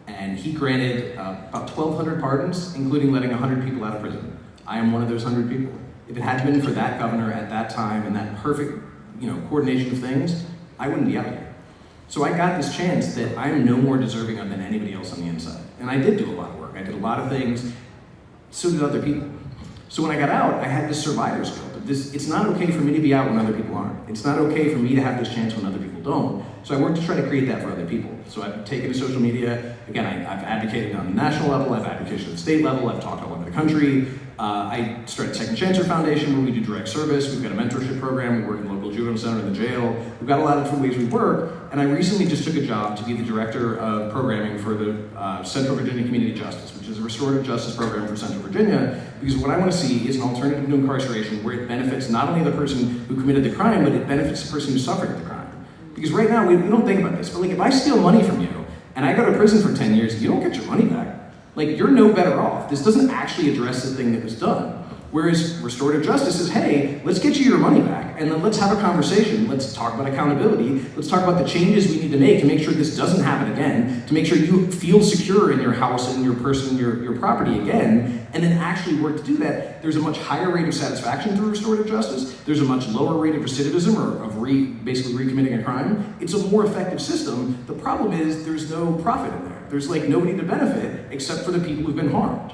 And he granted about 1,200 pardons, including letting 100 people out of prison. I am one of those 100 people. If it hadn't been for that governor at that time and that perfect, coordination of things, I wouldn't be out here. So I got this chance that I'm no more deserving of than anybody else on the inside. And I did do a lot of work. I did a lot of things. So did other people. So when I got out, I had this survivor's guilt. It's not okay for me to be out when other people aren't. It's not okay for me to have this chance when other people don't. So I worked to try to create that for other people. So I've taken to social media. Again, I've advocated on the national level. I've advocated at the state level. I've talked all over the country. I started Second Chancer Foundation, where we do direct service. We've got a mentorship program. We work in the local juvenile center in the jail. We've got a lot of different ways we work. And I recently just took a job to be the director of programming for the Central Virginia Community Justice, which is a restorative justice program for Central Virginia, because what I want to see is an alternative to incarceration where it benefits not only the person who committed the crime, but it benefits the person who suffered the crime. Because right now, we don't think about this, but like if I steal money from you and I go to prison for 10 years, you don't get your money back. Like, you're no better off. This doesn't actually address the thing that was done. Whereas restorative justice is, hey, let's get you your money back, and then let's have a conversation. Let's talk about accountability. Let's talk about the changes we need to make to make sure this doesn't happen again, to make sure you feel secure in your house and your person, your property again, and then actually work to do that. There's a much higher rate of satisfaction through restorative justice. There's a much lower rate of recidivism, or of basically recommitting a crime. It's a more effective system. The problem is there's no profit in there. There's like nobody to benefit except for the people who've been harmed.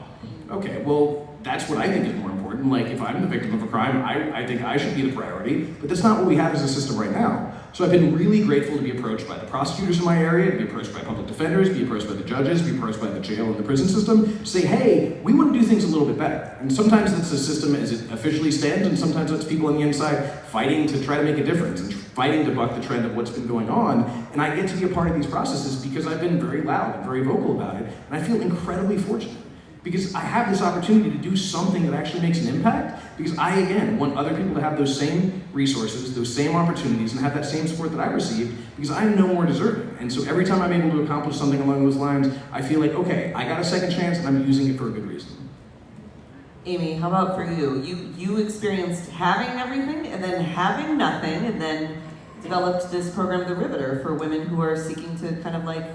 Okay, well, that's what I think is more important. Like, if I'm the victim of a crime, I think I should be the priority, but that's not what we have as a system right now. So I've been really grateful to be approached by the prosecutors in my area, to be approached by public defenders, be approached by the judges, be approached by the jail and the prison system, to say, hey, we want to do things a little bit better. And sometimes that's the system as it officially stands, and sometimes that's people on the inside fighting to try to make a difference and fighting to buck the trend of what's been going on. And I get to be a part of these processes because I've been very loud and very vocal about it, and I feel incredibly fortunate. Because I have this opportunity to do something that actually makes an impact, because I, again, want other people to have those same resources, those same opportunities, and have that same support that I received, because I'm no more deserving. And so every time I'm able to accomplish something along those lines, I feel like, okay, I got a second chance and I'm using it for a good reason. Amy, how about for you? You experienced having everything and then having nothing, and then developed this program, the Riveter, for women who are seeking to kind of like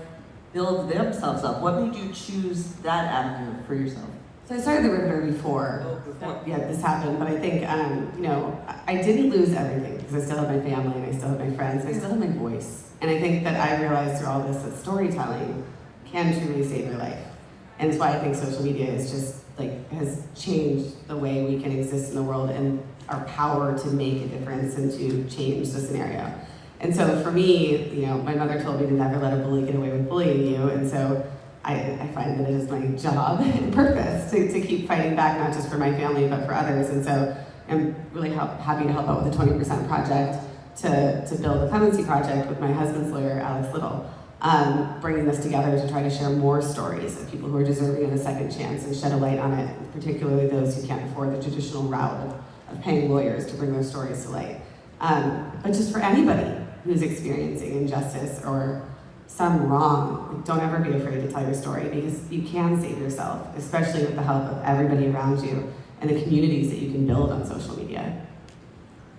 build themselves up. What made you choose that avenue for yourself? So I started the Riveter before. Yeah, this happened, but I think, you know, I didn't lose everything because I still have my family and I still have my friends and I still have my voice. And I think that I realized through all this that storytelling can truly save your life. And that's why I think social media is just like, has changed the way we can exist in the world and our power to make a difference and to change the scenario. And so for me, you know, my mother told me to never let a bully get away with bullying you, and so I find that it is my job and purpose to keep fighting back, not just for my family, but for others. And so I'm really happy to help out with the 20% project to build a clemency project with my husband's lawyer, Alex Little, bringing this together to try to share more stories of people who are deserving of a second chance and shed a light on it, particularly those who can't afford the traditional route of paying lawyers to bring their stories to light. But just for anybody who's experiencing injustice or some wrong, don't ever be afraid to tell your story, because you can save yourself, especially with the help of everybody around you and the communities that you can build on social media.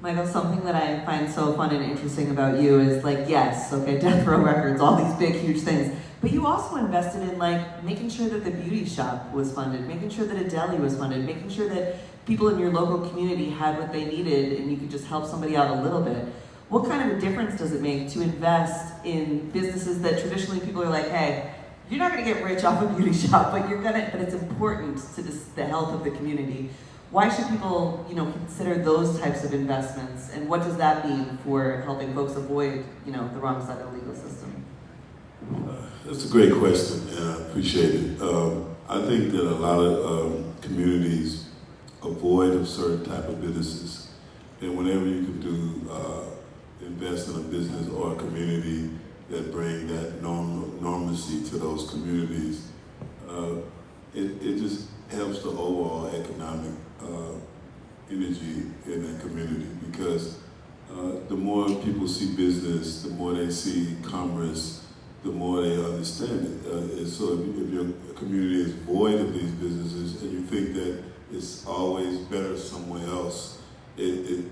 Michael, something that I find so fun and interesting about you is like, yes, okay, Death Row Records, all these big, huge things, but you also invested in like making sure that the beauty shop was funded, making sure that a deli was funded, making sure that people in your local community had what they needed and you could just help somebody out a little bit. What kind of a difference does it make to invest in businesses that traditionally people are like, hey, you're not gonna get rich off a beauty shop, but but it's important to the health of the community. Why should people, you know, consider those types of investments, and what does that mean for helping folks avoid, you know, the wrong side of the legal system? That's a great question, and I appreciate it. I think that a lot of communities avoid a certain type of businesses, and whenever you can do invest in a business or a community that bring that normalcy to those communities, it just helps the overall economic energy in that community, because the more people see business, the more they see commerce, the more they understand it. And so if your community is void of these businesses and you think that it's always better somewhere else, it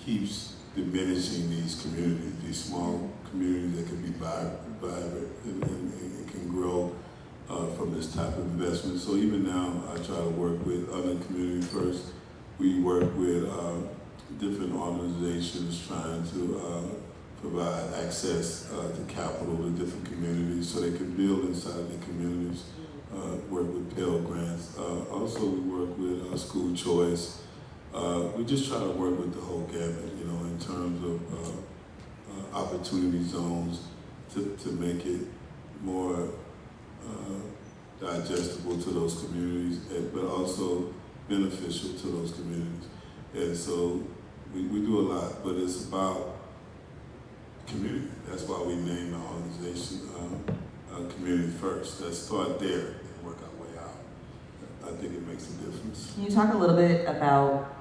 keeps diminishing these communities, these small communities that can be vibrant and can grow from this type of investment. So even now, I try to work with other community first. We work with different organizations trying to provide access to capital to different communities so they can build inside their communities, work with Pell Grants. Also, we work with school choice. We just try to work with the whole gamut, you know, in terms of opportunity zones to make it more digestible to those communities, but also beneficial to those communities. And so we do a lot, but it's about community. That's why we named our organization Community First. Let's start there and work our way out. I think it makes a difference. Can you talk a little bit about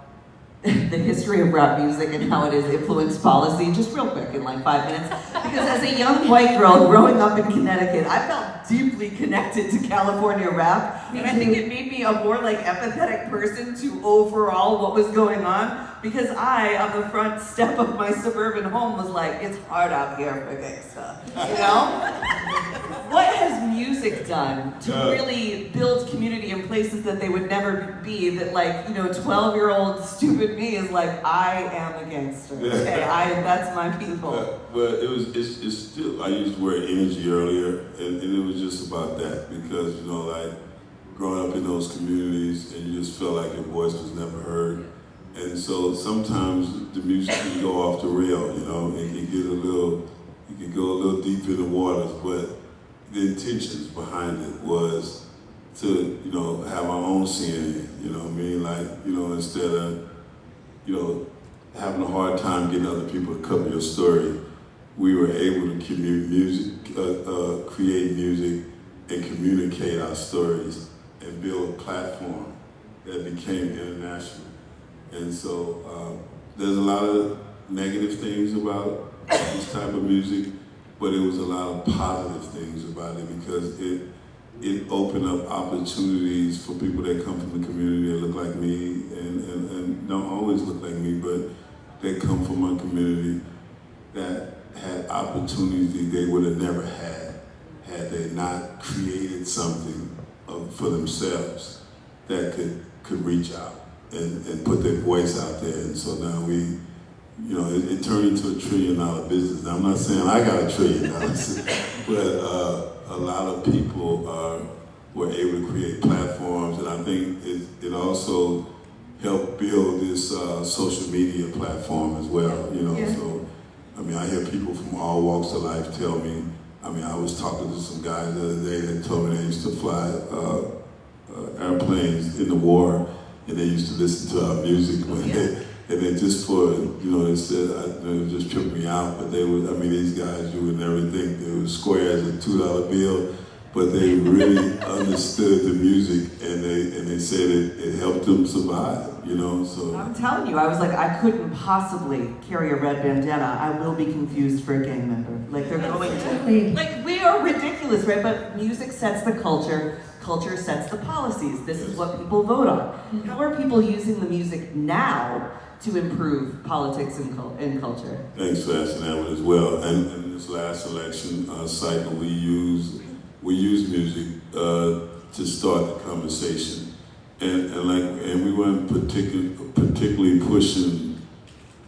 the history of rap music and how it has influenced policy, just real quick in like 5 minutes? Because as a young white girl growing up in Connecticut, I felt deeply connected to California rap, and I think it made me a more like empathetic person to overall what was going on, because I, on the front step of my suburban home, was like, it's hard out here for gangsta, you know? What has music done to really build community in places that they would never be, that like, you know, 12-year-old stupid me is like, I am a gangster, okay, that's my people. But it's still, I used the word energy earlier, and it was just about that, because, you know, like, growing up in those communities, and you just felt like your voice was never heard. And so sometimes the music can go off the rail, you know, it can get you can go a little deep in the waters, but the intentions behind it was to, you know, have our own CNN, you know what I mean? Like, you know, instead of, you know, having a hard time getting other people to cover your story, we were able to create music and communicate our stories and build a platform that became international. And so there's a lot of negative things about this type of music, but it was a lot of positive things about it, because it opened up opportunities for people that come from the community that look like me and don't always look like me, but they come from a community that had opportunities they would have never had they not created something for themselves that could reach out and put their voice out there. And so now we, you know, it turned into $1 trillion business. Now, I'm not saying I got $1 trillion, but a lot of people were able to create platforms, and I think it also helped build this social media platform as well, you know. Yeah. So, I mean, I hear people from all walks of life tell me, I mean, I was talking to some guys the other day that told me they used to fly airplanes in the war, and they used to listen to our music and they just for, you know, they said, it just tripped me out, but they would, I mean, these guys, you would never think they were square as a $2 bill, but they really understood the music, and they said it helped them survive, you know, so. I'm telling you, I was like, I couldn't possibly carry a red bandana. I will be confused for a gang member. Like, they're going to, like, we are ridiculous, right? But music sets the culture. Culture sets the policies. This is what people vote on. How are people using the music now to improve politics and culture? Thanks for asking that one as well. And in this last election cycle, we used music to start the conversation, and we weren't particularly pushing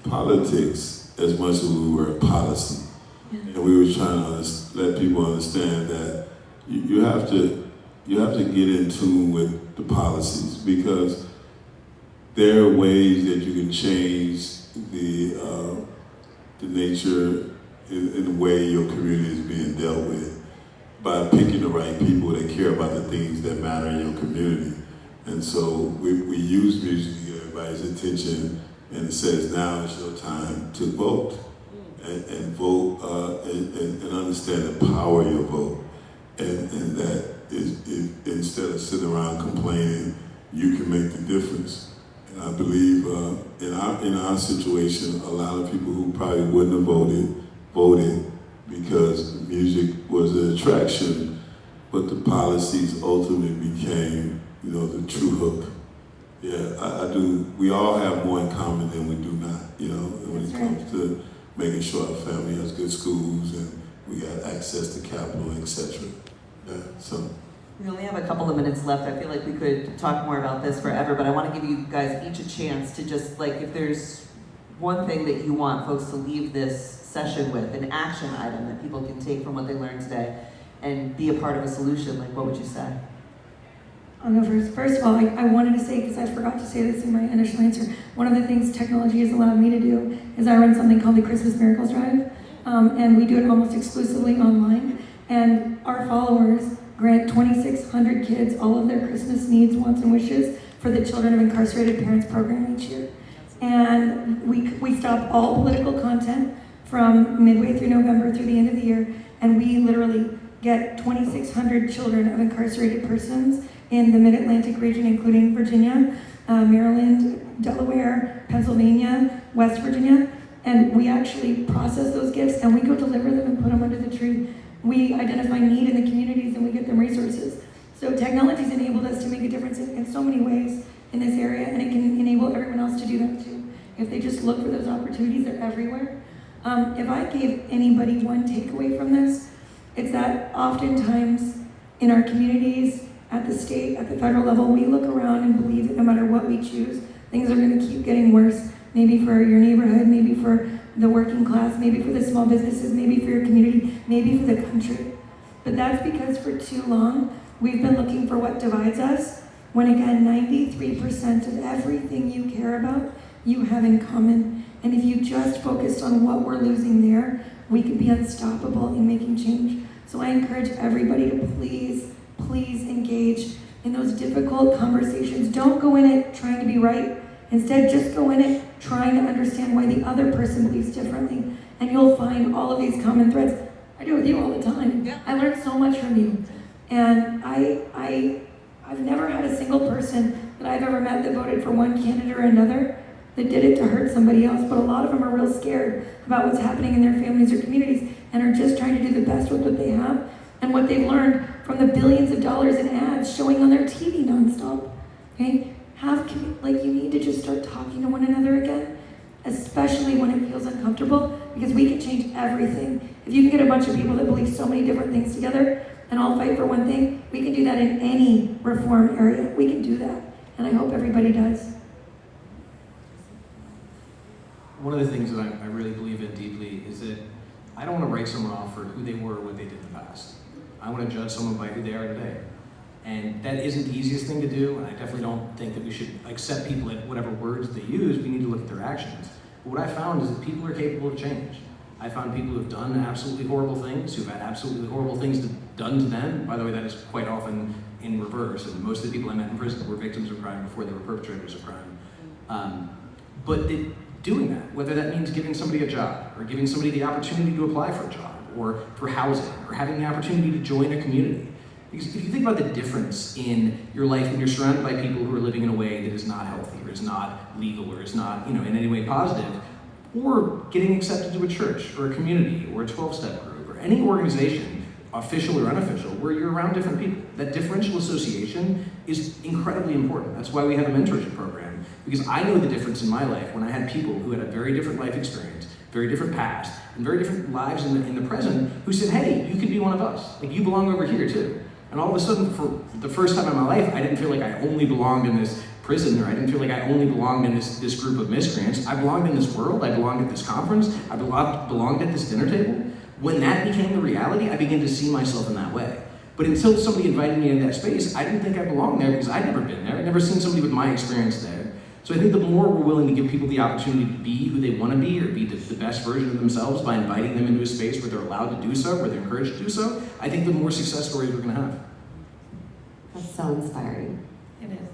politics as much as we were policy, and we were trying to let people understand that you have to get in tune with the policies, because there are ways that you can change the nature in the way your community is being dealt with by picking the right people that care about the things that matter in your community. And so we use music to get everybody's attention, and it says, now is your time to vote, and vote and understand the power of your vote, and that instead of sitting around complaining, you can make the difference. And I believe in our situation, a lot of people who probably wouldn't have voted because music was an attraction, but the policies ultimately became, you know, the true hook. Yeah, I do. We all have more in common than we do not, you know, when it comes to making sure our family has good schools and we got access to capital, etc. Yeah, so. We only have a couple of minutes left. I feel like we could talk more about this forever, but I want to give you guys each a chance to just, like, if there's one thing that you want folks to leave this session with, an action item that people can take from what they learned today and be a part of a solution, like, what would you say? I'll go first. First of all, I wanted to say, because I forgot to say this in my initial answer, one of the things technology has allowed me to do is I run something called the Christmas Miracles Drive, and we do it almost exclusively online, and our followers grant 2,600 kids all of their Christmas needs, wants, and wishes for the Children of Incarcerated Parents program each year. And we stop all political content from midway through November through the end of the year, and we literally get 2,600 children of incarcerated persons in the Mid-Atlantic region, including Virginia, Maryland, Delaware, Pennsylvania, West Virginia, and we actually process those gifts and we go deliver them and put them under the tree. We identify need in the communities and we give them resources. So technology's enabled us to make a difference in so many ways in this area, and it can enable everyone else to do that too. If they just look for those opportunities, they're everywhere. If I gave anybody one takeaway from this, it's that oftentimes in our communities, at the state, at the federal level, we look around and believe that no matter what we choose, things are going to keep getting worse. Maybe for your neighborhood, maybe for the working class, maybe for the small businesses, maybe for your community, maybe for the country. But that's because for too long, we've been looking for what divides us, when again, 93% of everything you care about, you have in common. And if you just focused on what we're losing there, we could be unstoppable in making change. So I encourage everybody to please engage in those difficult conversations. Don't go in it trying to be right. Instead, just go in it trying to understand why the other person believes differently. And you'll find all of these common threads. I do it with you all the time. Yeah. I learned so much from you. And I've never had a single person that I've ever met that voted for one candidate or another that did it to hurt somebody else, but a lot of them are real scared about what's happening in their families or communities and are just trying to do the best with what they have and what they've learned from the billions of dollars in ads showing on their TV nonstop. Okay? You need to just start talking to one another again, especially when it feels uncomfortable, because we can change everything. If you can get a bunch of people that believe so many different things together and all fight for one thing, we can do that in any reform area. We can do that, and I hope everybody does. One of the things that I really believe in deeply is that I don't want to write someone off for who they were or what they did in the past. I want to judge someone by who they are today. And that isn't the easiest thing to do, and I definitely don't think that we should accept people at whatever words they use. We need to look at their actions. But what I found is that people are capable of change. I found people who have done absolutely horrible things, who've had absolutely horrible things done to them. By the way, that is quite often in reverse, and most of the people I met in prison were victims of crime before they were perpetrators of crime. Doing that, whether that means giving somebody a job, or giving somebody the opportunity to apply for a job, or for housing, or having the opportunity to join a community. Because if you think about the difference in your life when you're surrounded by people who are living in a way that is not healthy, or is not legal, or is not, in any way positive, or getting accepted to a church, or a community, or a 12-step group, or any organization, official or unofficial, where you're around different people. That differential association is incredibly important. That's why we have a mentorship program, because I know the difference in my life when I had people who had a very different life experience, very different past, and very different lives in the present, who said, hey, you could be one of us. Like, you belong over here too. And all of a sudden, for the first time in my life, I didn't feel like I only belonged in this prison, or I didn't feel like I only belonged in this group of miscreants. I belonged in this world, I belonged at this conference, I belonged at this dinner table. When that became the reality, I began to see myself in that way. But until somebody invited me into that space, I didn't think I belonged there because I'd never been there. I'd never seen somebody with my experience there. So I think the more we're willing to give people the opportunity to be who they want to be, or be the best version of themselves by inviting them into a space where they're allowed to do so, where they're encouraged to do so, I think the more success stories we're going to have. That's so inspiring. It is.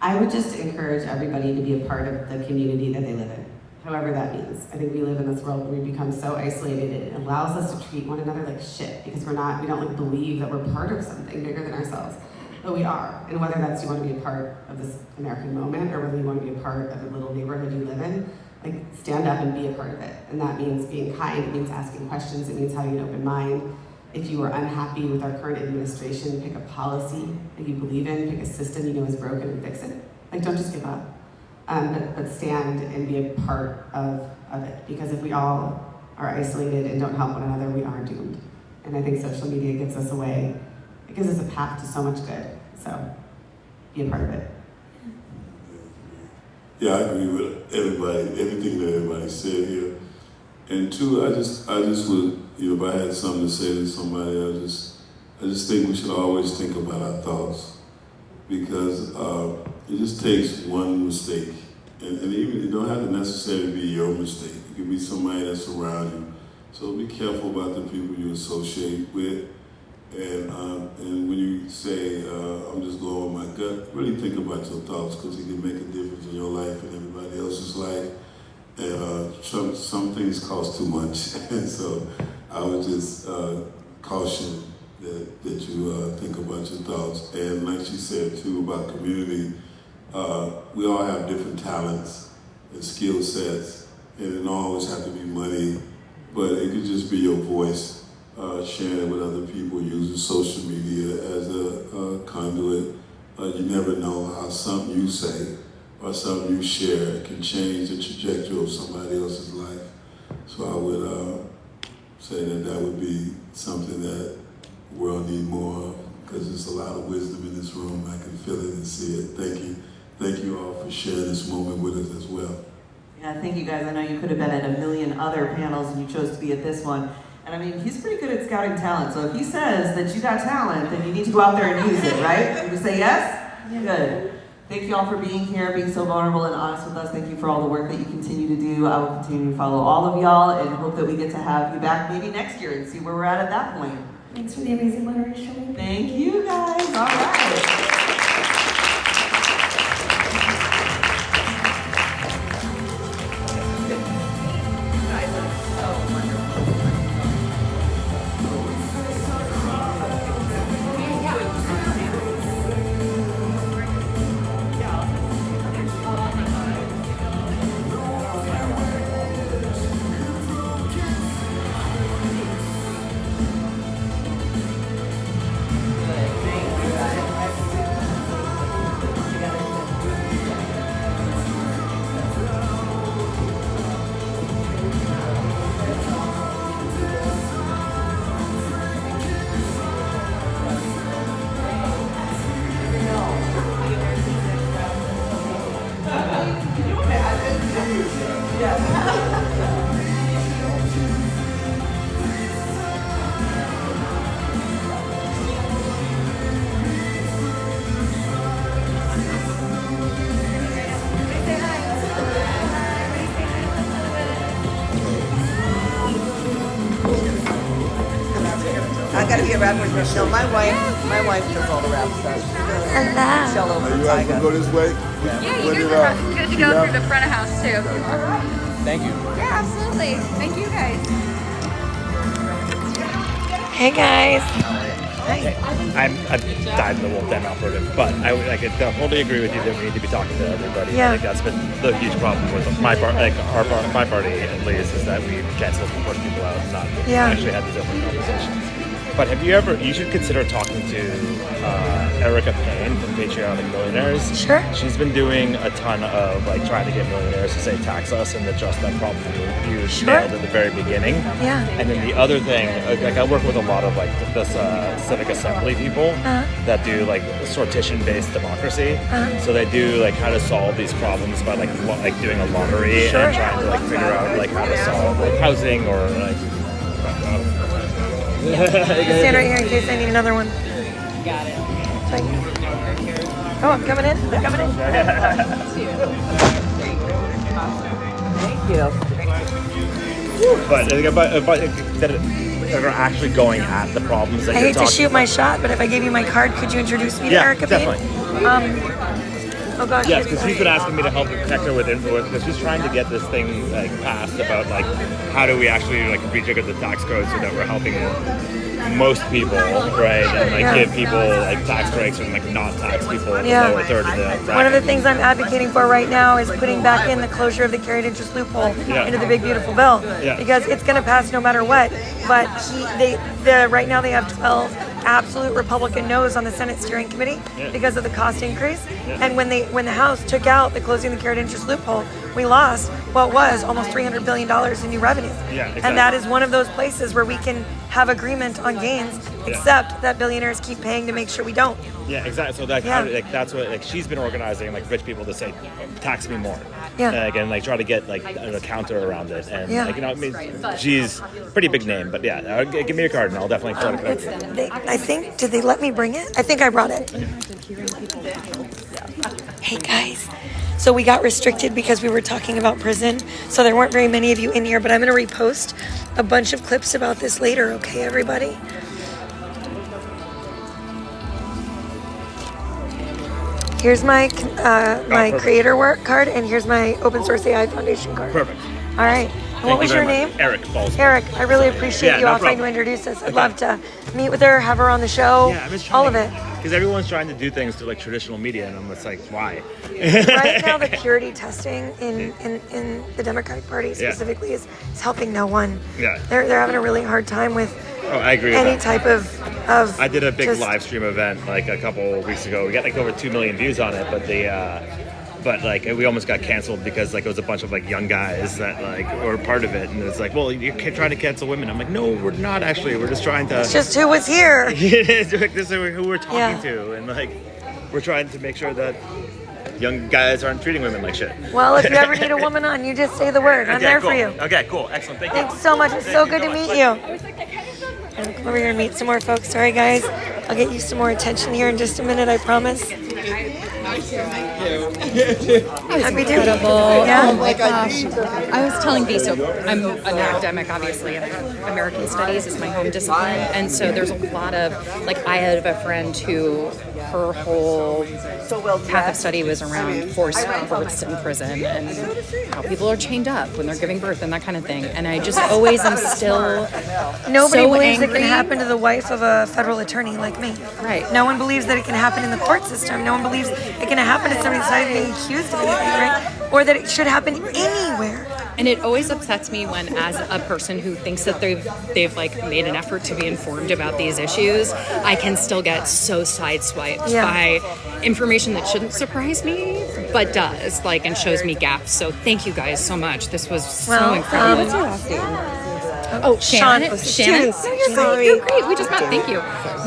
I would just encourage everybody to be a part of the community that they live in, however that means. I think we live in this world where we become so isolated, it allows us to treat one another like shit because we don't believe that we're part of something bigger than ourselves. But we are. And whether that's you want to be a part of this American moment, or whether you want to be a part of the little neighborhood you live in, stand up and be a part of it. And that means being kind, it means asking questions, it means having an open mind. If you are unhappy with our current administration, pick a policy that you believe in, pick a system you know is broken and fix it. Don't just give up. But stand and be a part of it. Because if we all are isolated and don't help one another, we are doomed. And I think social media gives us a way, it gives us a path to so much good. So be a part of it. Yeah, I agree with everything that everybody said here. And two, I just would, if I had something to say to somebody, I just think we should always think about our thoughts, because it just takes one mistake, and even it don't have to necessarily be your mistake. It could be somebody that's around you. So be careful about the people you associate with, and when you say I'm just going with my gut, really think about your thoughts, because it can make a difference in your life and everybody else's life. And some things cost too much, and so I would just caution that you think about your thoughts. And like she said too about community, we all have different talents and skill sets, and it don't always have to be money, but it could just be your voice, sharing it with other people, using social media conduit. You never know how something you say or something you share can change the trajectory of somebody else's life. So I would say that would be something that the world needs more of, because there's a lot of wisdom in this room. I can feel it and see it. Thank you. Thank you all for sharing this moment with us as well. Yeah, thank you guys. I know you could have been at a million other panels and you chose to be at this one. And I mean, he's pretty good at scouting talent. So if he says that you got talent, then you need to go out there and use it, right? You say yes? Yeah. Good. Thank you all for being here, being so vulnerable and honest with us. Thank you for all the work that you continue to do. I will continue to follow all of y'all and hope that we get to have you back maybe next year and see where we're at that point. Thanks for the amazing moderation. Thank you guys. All right. I gotta be a rapper. No, my wife does all the rap stuff. Hello. Shell over Are you guys gonna go this way? Yeah, you guys are good to go through the front of house too. Thank you. Yeah, absolutely. Thank you guys. Hey guys. I've died in the Wolf Den operative, but I could totally agree with you that we need to be talking to everybody. Yeah. I think that's been the huge problem with my party at least, is that we cancel putting people out and not actually have these open conversations. But you should consider talking to Erica Payne from Patriotic Millionaires. Sure. She's been doing a ton of trying to get millionaires to say tax us and address that problem you nailed at the very beginning. Yeah. And then the other thing, I work with a lot of this civic assembly people that do sortition-based democracy. So they do how to solve these problems by doing a lottery and trying to figure out how to solve housing or Stand right here in case I need another one. Got it. Oh, I'm coming in. I'm coming in. Thank you. but that are actually going at the problems that I you're hate to talking shoot my shot, but if I gave you my card, could you introduce me to Erica Payne? Definitely. Oh gosh. Yes, because she's been asking me to help protect her with influence, because she's trying to get this thing passed about how do we actually rejigger the tax code so that we're helping most people, right, and give people tax breaks and not tax people in the lower third of the bracket. One of the things I'm advocating for right now is putting back in the closure of the carried interest loophole into the big beautiful bill, because it's going to pass no matter what. But right now they have 12 absolute Republican no's on the Senate steering committee because of the cost increase. And when the House took out the closing the carried interest loophole, we lost what was almost $300 billion in new revenue. Yeah, exactly. And that is one of those places where we can have agreement on gains, except that billionaires keep paying to make sure we don't. Yeah, exactly. So that's what she's been organizing rich people to say, tax me more. Yeah. And try to get a counter around it. And she's a pretty big name, but give me your card and I'll definitely try to connect you. I think, did they let me bring it? I think I brought it. Hey guys. So we got restricted because we were talking about prison. So there weren't very many of you in here, but I'm going to repost a bunch of clips about this later. Okay, everybody? Here's my my creator work card, and here's my Open Source AI Foundation card. Perfect. All right. What was your name? Eric Balls. Eric, I really appreciate Yeah, you no offering to problem. introduce us. I'd love to meet with her, have her on the show, Yeah, I'm just trying all of it. Because everyone's trying to do things through like traditional media, and I'm just like, why? Right now, the purity testing in the Democratic Party specifically is helping no one. Yeah. They're having a really hard time with Oh, I agree with any that. type of I did a big just- live stream event like a couple weeks ago. We got like over 2 million views on it, but like we almost got canceled because like it was a bunch of like young guys that like were part of it, and it's like, well, you're trying to cancel women. I'm like, no, we're not actually. We're just trying to. It's just who was here. This is who we're talking Yeah. to, and like we're trying to make sure that young guys aren't treating women like shit. Well, if you ever need a woman on, you just say the word. I'm there cool. for you. Okay, cool, excellent, thank you. Thanks so much. It's so good to meet you. I'm gonna come over here and meet some more folks. Sorry, guys. I'll get you some more attention here in just a minute, I promise. Happy to. Yeah. Oh my gosh. I was telling V, so I'm an academic, obviously, and American Studies is my home discipline. And so there's a lot of, like, I have a friend who her whole path of study was around forced births in prison and how people are chained up when they're giving birth and that kind of thing. And I just always am still Nobody so believes angry. it can happen to the wife of a federal attorney like me. Right. No one believes that it can happen in the court system. No one believes it can happen to somebody that's not even being accused of anything, right? Or that it should happen anywhere. And it always upsets me when, as a person who thinks that they've like made an effort to be informed about these issues, I can still get so sideswiped by information that shouldn't surprise me, but does, like, and shows me gaps. So thank you guys so much. This was so incredible. What's your last name? Oh, Shannon. Shannon. You're great. You're great. We just met. Thank you.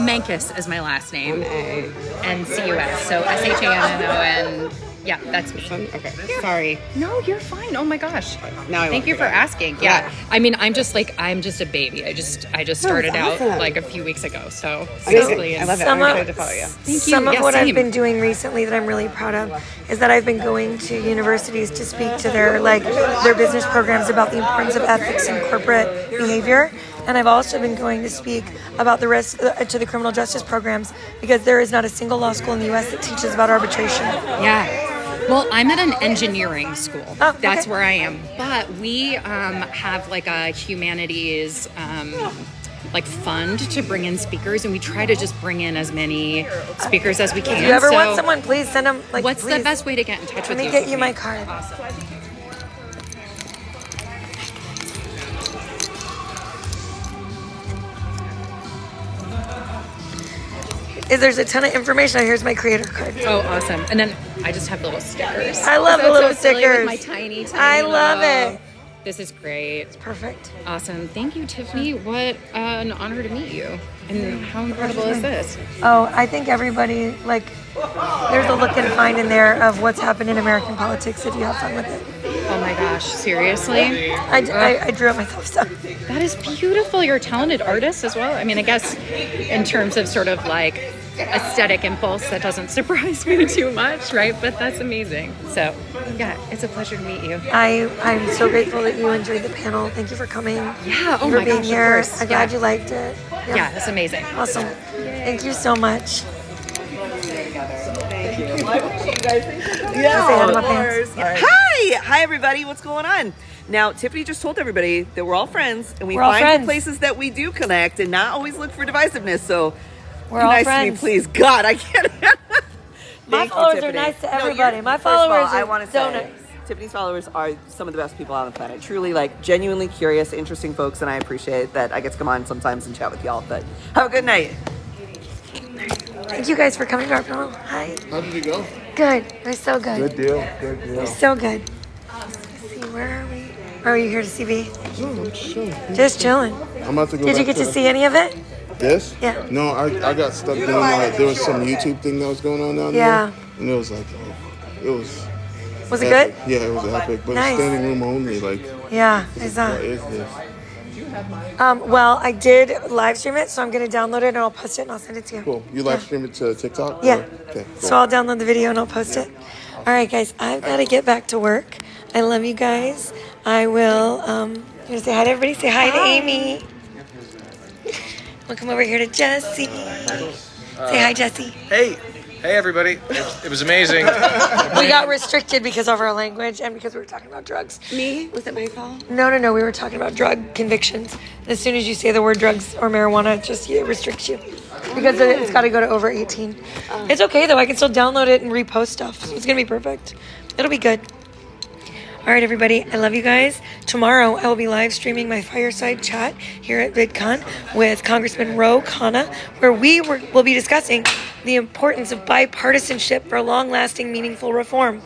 Mankus is my last name. N-C-U-S. So S-H-A-N-N-O-N. Yeah, that's me. Okay. Sorry. No, you're fine. Oh my gosh. Now I Thank you for asking. Yeah. I mean, I'm just a baby. I just started out like a few weeks ago. So basically, I love it. I'm excited to follow you. Thank you. Some of Yeah, what I've same. been doing recently that I'm really proud of is that I've been going to universities to speak to their business programs about the importance of ethics in corporate behavior. And I've also been going to speak about the rest to the criminal justice programs because there is not a single law school in the U.S. that teaches about arbitration. Yeah. Well, I'm at an engineering school. Oh, okay. That's where I am. But we have like a humanities like fund to bring in speakers, and we try to just bring in as many speakers as we can. If you ever So want someone, please send them. what's please. the best way to get in touch with you? Let me get you my card. Awesome. There's a ton of information. Here's my creator card. Oh, awesome. And then I just have little stickers. I love the That's little so silly with stickers. my tiny I love little- it. This is great. Perfect. Awesome. Thank you, Tiffany. What an honor to meet you. And how incredible is this? Oh, I think everybody, there's a look and find in there of what's happened in American politics if you have fun with it. Oh my gosh, seriously? I drew it myself, so. That is beautiful. You're a talented artist as well. I mean, I guess in terms of sort of like aesthetic impulse, that doesn't surprise me too much, right? But that's amazing. So, yeah, it's a pleasure to meet you. I'm so grateful that you enjoyed the panel. Thank you for coming. Yeah, oh for my being gosh, of here. course. I'm glad Yeah. you liked it. Yeah, it's amazing. Awesome. Thank you so much. Thank you. Say hi to my fans. Hi everybody, what's going on? Now, Tiffany just told everybody that we're all friends and we We're all find friends. the places that we do connect and not always look for divisiveness. So We're be all nice friends. to me, please. God, I can't. My Thank you, followers are Tiffany. nice to No, everybody. you're- My first of all, followers I are wanna so say, nice. Tiffany's followers are some of the best people on the planet. Truly, genuinely curious, interesting folks, and I appreciate that I get to come on sometimes and chat with y'all. But have a good night. Thank you guys for coming to our panel. Hi. How did it go? Good. It was so good. Good deal. Good deal. So good. Let's see, where are we? Or are you here to see me? No, I'm chilling. Just chilling. I'm about to go. Did you back get to see any of it? this? Yeah. No, I got stuck doing there was some YouTube thing that was going on down Yeah. there. And it was it was. Was it epic. good? Yeah, it was epic. But Nice. standing room only, Yeah, I saw. what is this? Well, I did live stream it, so I'm gonna download it and I'll post it and I'll send it to you. Cool. You live stream it to TikTok? Yeah. Or? Okay. Cool. So I'll download the video and I'll post it. All right, guys, I've got to get back to work. I love you guys. I will. You gonna say hi to everybody? Say hi to Amy. We'll come over here to Jesse. Say hi, Jesse. Hey. Hey everybody, it was amazing. We got restricted because of our language and because we were talking about drugs. Me? Was it my fault? No, we were talking about drug convictions. As soon as you say the word drugs or marijuana, it restricts you. Because it's got to go to over 18. It's okay though, I can still download it and repost stuff. So it's going to be perfect. It'll be good. All right, everybody, I love you guys. Tomorrow, I will be live streaming my fireside chat here at VidCon with Congressman Ro Khanna, where will be discussing the importance of bipartisanship for long-lasting, meaningful reform.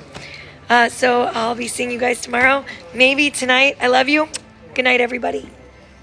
So I'll be seeing you guys tomorrow, maybe tonight. I love you. Good night, everybody.